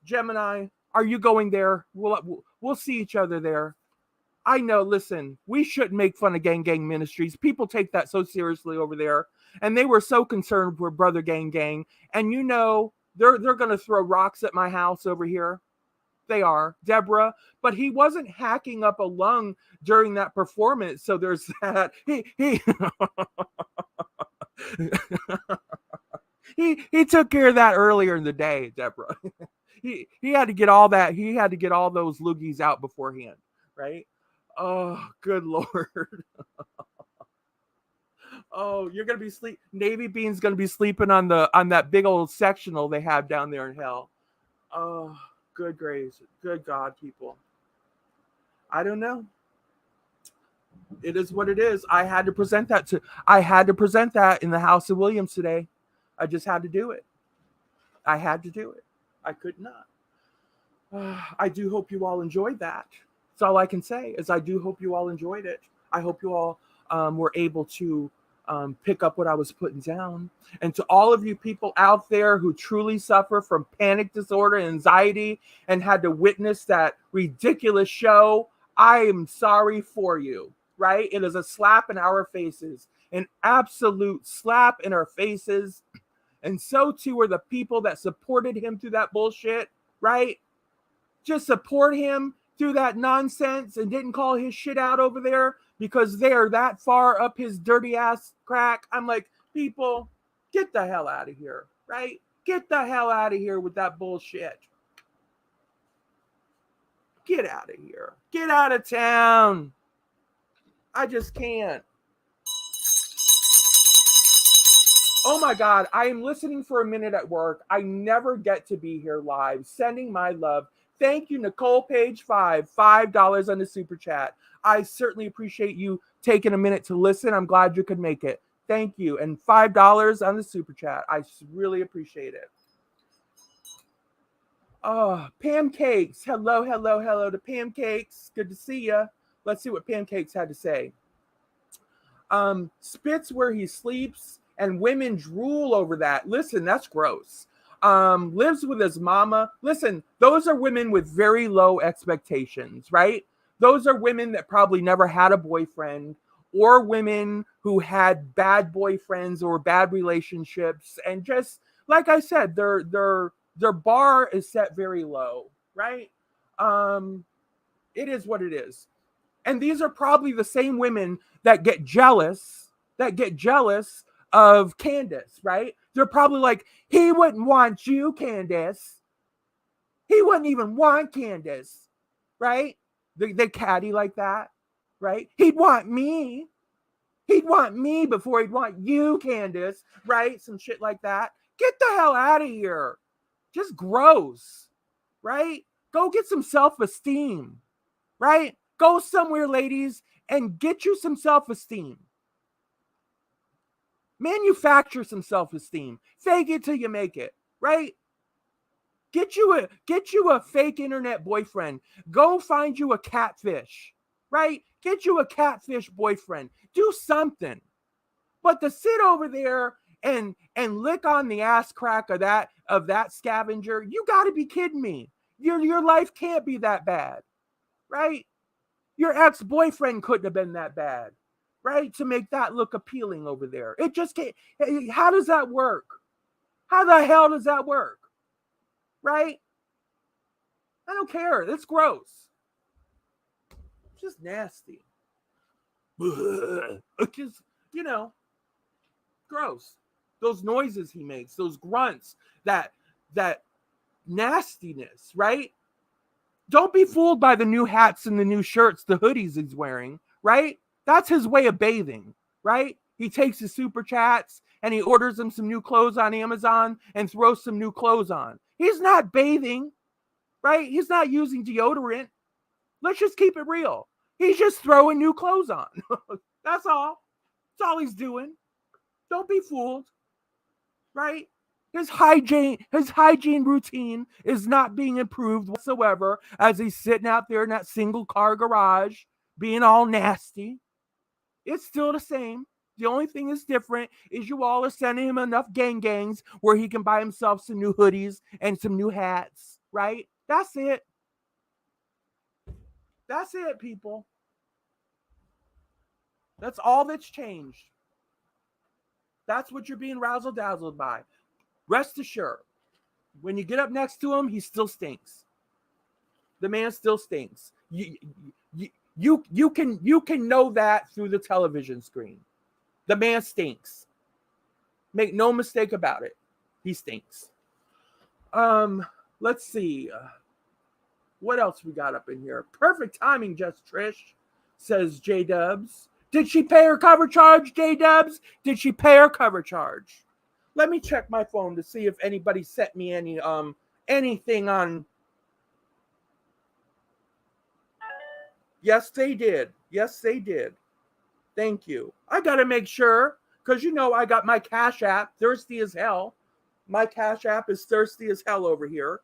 Gemini, are you going there? We'll see each other there. I know. Listen, we shouldn't make fun of Gang Gang Ministries. People take that so seriously over there, and they were so concerned with Brother Gang Gang. And they're gonna throw rocks at my house over here. They are, Deborah, but he wasn't hacking up a lung during that performance. So there's that. He took care of that earlier in the day, Deborah. he had to get all that. He had to get all those loogies out beforehand, right? Oh, good Lord. Oh, you're gonna be Navy Bean's gonna be sleeping on that big old sectional they have down there in hell. Oh, good grace, good God, people. I don't know. It is what it is. I had to present that in the House of Williams today. I just had to do it. I had to do it. I could not. I do hope you all enjoyed that. That's all I can say is I do hope you all enjoyed it. I hope you all were able to pick up what I was putting down. And to all of you people out there who truly suffer from panic disorder and anxiety and had to witness that ridiculous show, I am sorry for you, right? It is a slap in our faces, an absolute slap in our faces. And so too are the people that supported him through that bullshit, right? Just support him through that nonsense and didn't call his shit out over there because they're that far up his dirty ass crack. I'm like, people, get the hell out of here, right? Get the hell out of here with that bullshit. Get out of here. Get out of town. I just can't. Oh my God, I am listening for a minute at work. I never get to be here live. Sending my love. Thank you, Nicole Page 5, $5 on the super chat. I certainly appreciate you taking a minute to listen. I'm glad you could make it. Thank you. And $5 on the super chat. I really appreciate it. Oh, Pancakes. Hello to Pancakes. Good to see you. Let's see what Pancakes had to say. Spits where he sleeps and women drool over that. Listen, that's gross. Lives with his mama. Listen, those are women with very low expectations, right? Those are women that probably never had a boyfriend, or women who had bad boyfriends or bad relationships. And just like I said, their bar is set very low, right? It is what it is. And these are probably the same women that get jealous of Candace, right? They're probably like, he wouldn't want you, Candace. He wouldn't even want Candace, right? They catty like that, right? He'd want me. He'd want me before he'd want you, Candace, right? Some shit like that. Get the hell out of here. Just gross, right? Go get some self-esteem, right? Go somewhere, ladies, and get you some self-esteem. Manufacture some self-esteem. Fake it till you make it, right? Get you a fake internet boyfriend. Go find you a catfish, right? Get you a catfish boyfriend. Do something. But to sit over there and lick on the ass crack of that scavenger, you got to be kidding me. Your life can't be that bad, right? Your ex-boyfriend couldn't have been that bad, right? To make that look appealing over there. It just can't. How does that work? How the hell does that work? Right? I don't care. It's gross. It's just nasty. Just, gross. Those noises he makes, those grunts, that nastiness, right? Don't be fooled by the new hats and the new shirts, the hoodies he's wearing, right? That's his way of bathing, right? He takes his super chats and he orders them some new clothes on Amazon and throws some new clothes on. He's not bathing, right? He's not using deodorant. Let's just keep it real. He's just throwing new clothes on. That's all. That's all he's doing. Don't be fooled. Right? His hygiene routine is not being improved whatsoever as he's sitting out there in that single car garage being all nasty. It's still the same. The only thing that's different is you all are sending him enough gangs where he can buy himself some new hoodies and some new hats, right? That's it. That's it, people. That's all that's changed. That's what you're being razzle-dazzled by. Rest assured, when you get up next to him, he still stinks. The man still stinks. You can know that through the television screen. The man stinks. Make no mistake about it. He stinks. Let's see. What else we got up in here? Perfect timing, Just Trish, says J Dubs. Did she pay her cover charge, J Dubs? Did she pay her cover charge? Let me check my phone to see if anybody sent me any anything on. Yes, they did. Yes, they did. Thank you. I gotta make sure, because you know I got my Cash App thirsty as hell. My Cash App is thirsty as hell over here.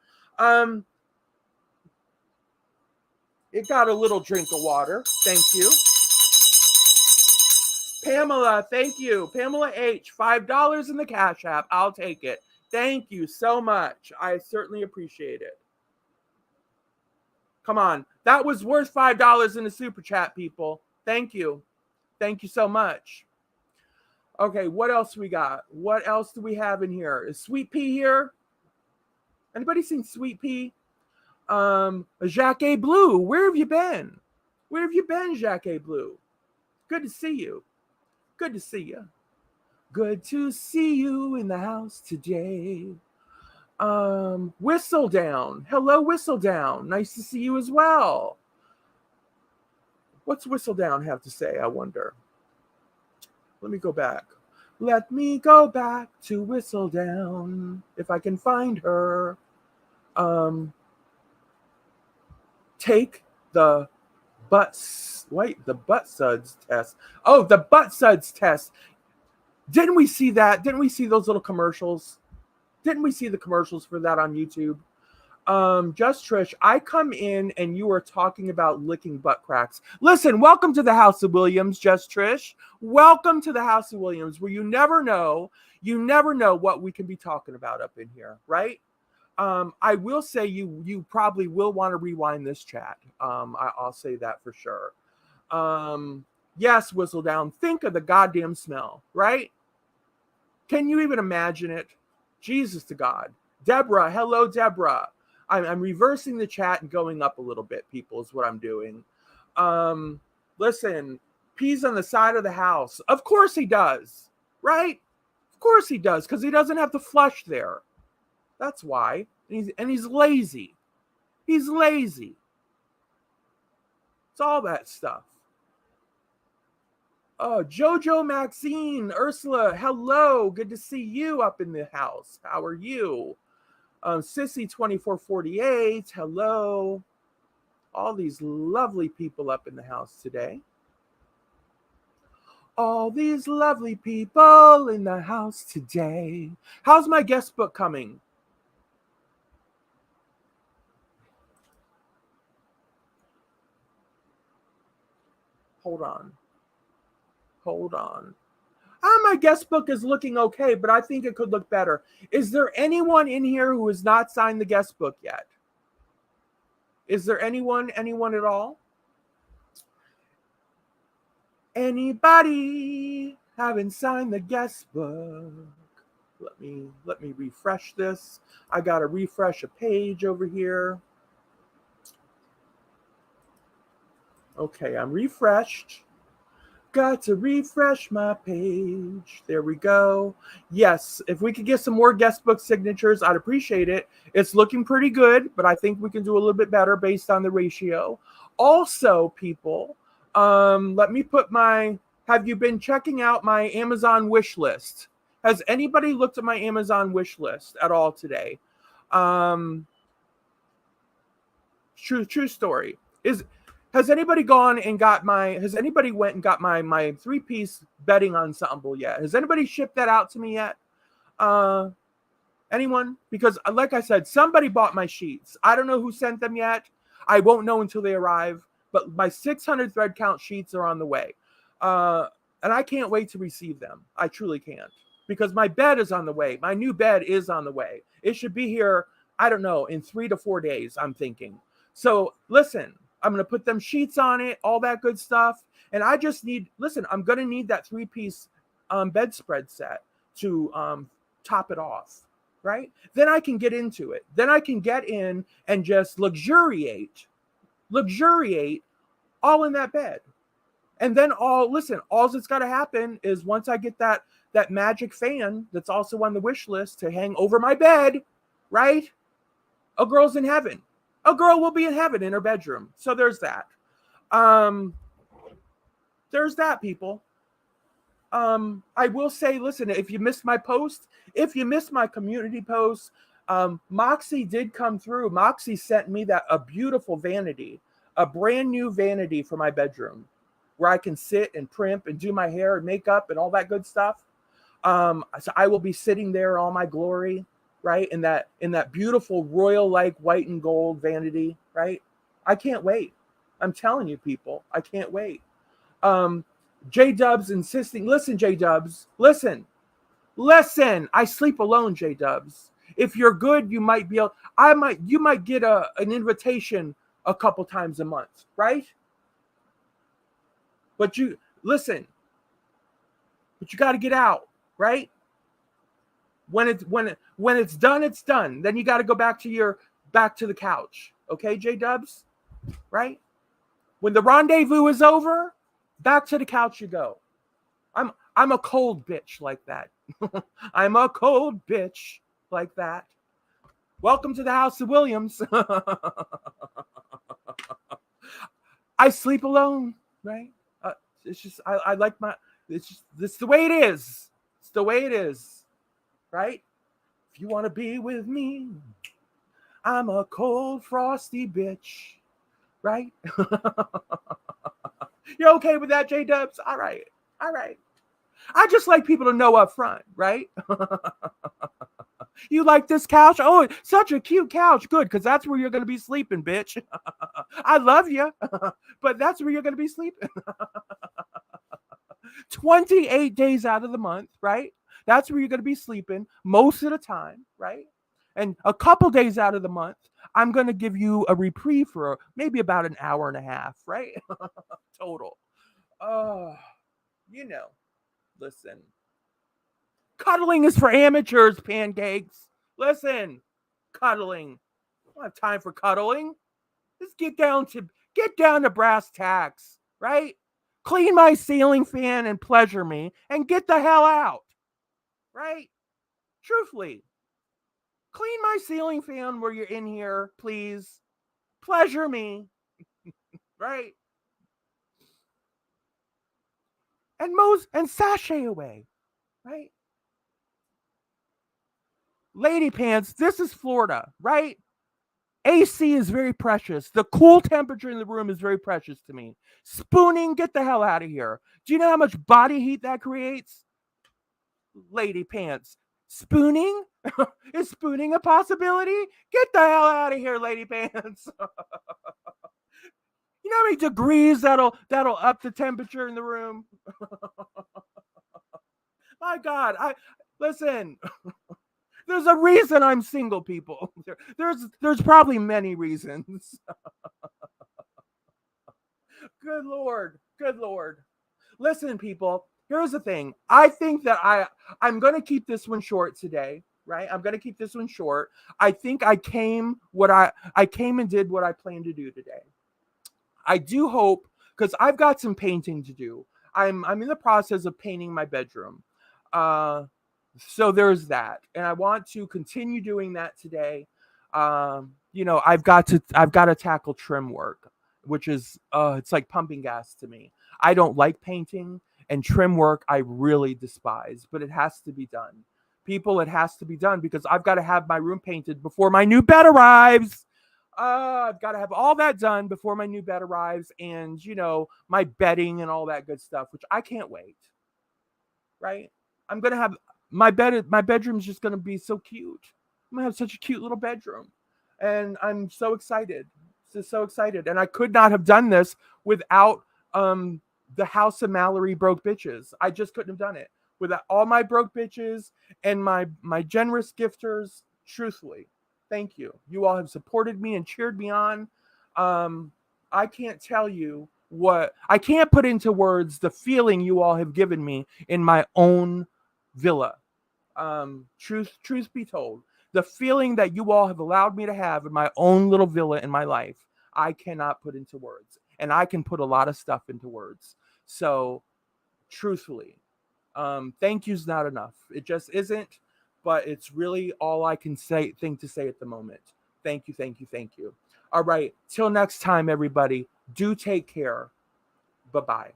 It got a little drink of water. Thank you. Pamela, thank you. Pamela H, $5 in the Cash App. I'll take it. Thank you so much. I certainly appreciate it. Come on. That was worth $5 in the Super Chat, people. Thank you. Thank you so much. Okay, what else we got? What else do we have in here? Is Sweet Pea here? Anybody seen Sweet Pea? Jacques Blue, where have you been? Where have you been, Jacques Blue? Good to see you. Good to see you. Good to see you in the house today. Whistle Down. Hello, Whistle Down. Nice to see you as well. What's Whistle Down have to say, I wonder? Let me go back. Let me go back to Whistle Down, if I can find her. Take the butt suds test. Oh, the butt suds test. Didn't we see that? Didn't we see those little commercials? Didn't we see the commercials for that on YouTube? Just Trish, I come in and you are talking about licking butt cracks. Listen, welcome to the House of Williams, Just Trish. Welcome to the House of Williams, where you never know what we can be talking about up in here, right? I will say you probably will want to rewind this chat. I'll say that for sure. Yes, Whistle Down. Think of the goddamn smell, right? Can you even imagine it? Jesus to God. Deborah, hello, Deborah. I'm reversing the chat and going up a little bit, people, is what I'm doing. Listen, pees on the side of the house. Of course he does, right? Of course he does, because he doesn't have to flush there. That's why. And he's lazy. He's lazy. It's all that stuff. Oh, Jojo Maxine, Ursula, hello. Good to see you up in the house. How are you? Sissy2448, hello. All these lovely people up in the house today. All these lovely people in the house today. How's my guest book coming? Hold on. My guest book is looking okay, but I think it could look better. Is there anyone in here who has not signed the guest book yet? Is there anyone at all? Anybody haven't signed the guest book? Let me refresh this. I got to refresh a page over here. Okay, I'm refreshed. Got to refresh my page. There we go. Yes, if we could get some more guest book signatures, I'd appreciate it. It's looking pretty good, but I think we can do a little bit better based on the ratio. Also, people, let me put have you been checking out my Amazon wish list? Has anybody looked at my Amazon wish list at all today? True story. Has anybody gone and got has anybody went and got my 3-piece bedding ensemble yet? Has anybody shipped that out to me yet? Anyone? Because like I said, somebody bought my sheets. I don't know who sent them yet. I won't know until they arrive, but my 600 thread count sheets are on the way. And I can't wait to receive them. I truly can't, because my bed is on the way. My new bed is on the way. It should be here, I don't know, in 3 to 4 days, I'm thinking. So listen, I'm going to put them sheets on it, all that good stuff. And I just need, listen, I'm going to need that 3-piece bedspread set to top it off, right? Then I can get into it. Then I can get in and just luxuriate all in that bed. And then all that's got to happen is once I get that magic fan that's also on the wish list to hang over my bed, right? A girl's in heaven. A girl will be in heaven in her bedroom. So there's that. There's that, people. I will say, listen, if you missed my post, if you missed my community post, Moxie did come through. Moxie sent me a beautiful vanity, a brand new vanity for my bedroom, where I can sit and primp and do my hair and makeup and all that good stuff. So I will be sitting there in all my glory, right? In that beautiful royal-like white and gold vanity, right? I can't wait. I'm telling you, people, I can't wait. J-Dubs insisting, listen, J-Dubs, listen. I sleep alone, J-Dubs. If you're good, you might be able, you might get an invitation a couple times a month, right? But you got to get out, right? When it's done, it's done. Then you got to go back to the couch. Okay, J-Dubs? Right? When the rendezvous is over, back to the couch you go. I'm a cold bitch like that. I'm a cold bitch like that. Welcome to the House of Williams. I sleep alone, right? It's just I like it's the way it is. It's the way it is, right? If you want to be with me, I'm a cold, frosty bitch, right? You're okay with that, J-Dubs? All right. I just like people to know up front, right? You like this couch? Oh, such a cute couch. Good, because that's where you're going to be sleeping, bitch. I love you, but that's where you're going to be sleeping. 28 days out of the month, right? That's where you're going to be sleeping most of the time, right? And a couple days out of the month, I'm going to give you a reprieve for maybe about an hour and a half, right? Total. Listen. Cuddling is for amateurs, pancakes. Listen, cuddling. I don't have time for cuddling. Just get down to brass tacks, right? Clean my ceiling fan and pleasure me and get the hell out, right? Truthfully, clean my ceiling fan where you're in here, please. Pleasure me, right? And sashay away, right? Lady pants, this is Florida, right? AC is very precious. The cool temperature in the room is very precious to me. Spooning, get the hell out of here. Do you know how much body heat that creates? Lady pants. Spooning? Is spooning a possibility? Get the hell out of here, lady pants. You know how many degrees that'll up the temperature in the room? My God, listen. There's a reason I'm single, people. There's probably many reasons. Good Lord. Listen, people, here's the thing. I think that I'm going to keep this one short today, right? I'm going to keep this one short. I think I came and did what I planned to do today. I do hope, because I've got some painting to do. I'm in the process of painting my bedroom. So there's that. And I want to continue doing that today. I've got to tackle trim work, which is it's like pumping gas to me. I don't like painting, and trim work I really despise, but it has to be done. People, it has to be done because I've got to have my room painted before my new bed arrives. I've got to have all that done before my new bed arrives, and my bedding and all that good stuff, which I can't wait. Right? I'm gonna have my bedroom's just gonna be so cute. I'm gonna have such a cute little bedroom, and I'm so excited. So excited, and I could not have done this without the House of Mallory broke bitches. I just couldn't have done it without all my broke bitches and my generous gifters. Truthfully, thank you. You all have supported me and cheered me on. I can't tell you I can't put into words the feeling you all have given me in my own villa. Truth be told, the feeling that you all have allowed me to have in my own little villa in my life, I cannot put into words, and I can put a lot of stuff into words. So, truthfully, thank you's not enough. It just isn't, but it's really all I can think to say at the moment. Thank you, thank you, thank you. All right, till next time, everybody. Do take care. Bye-bye.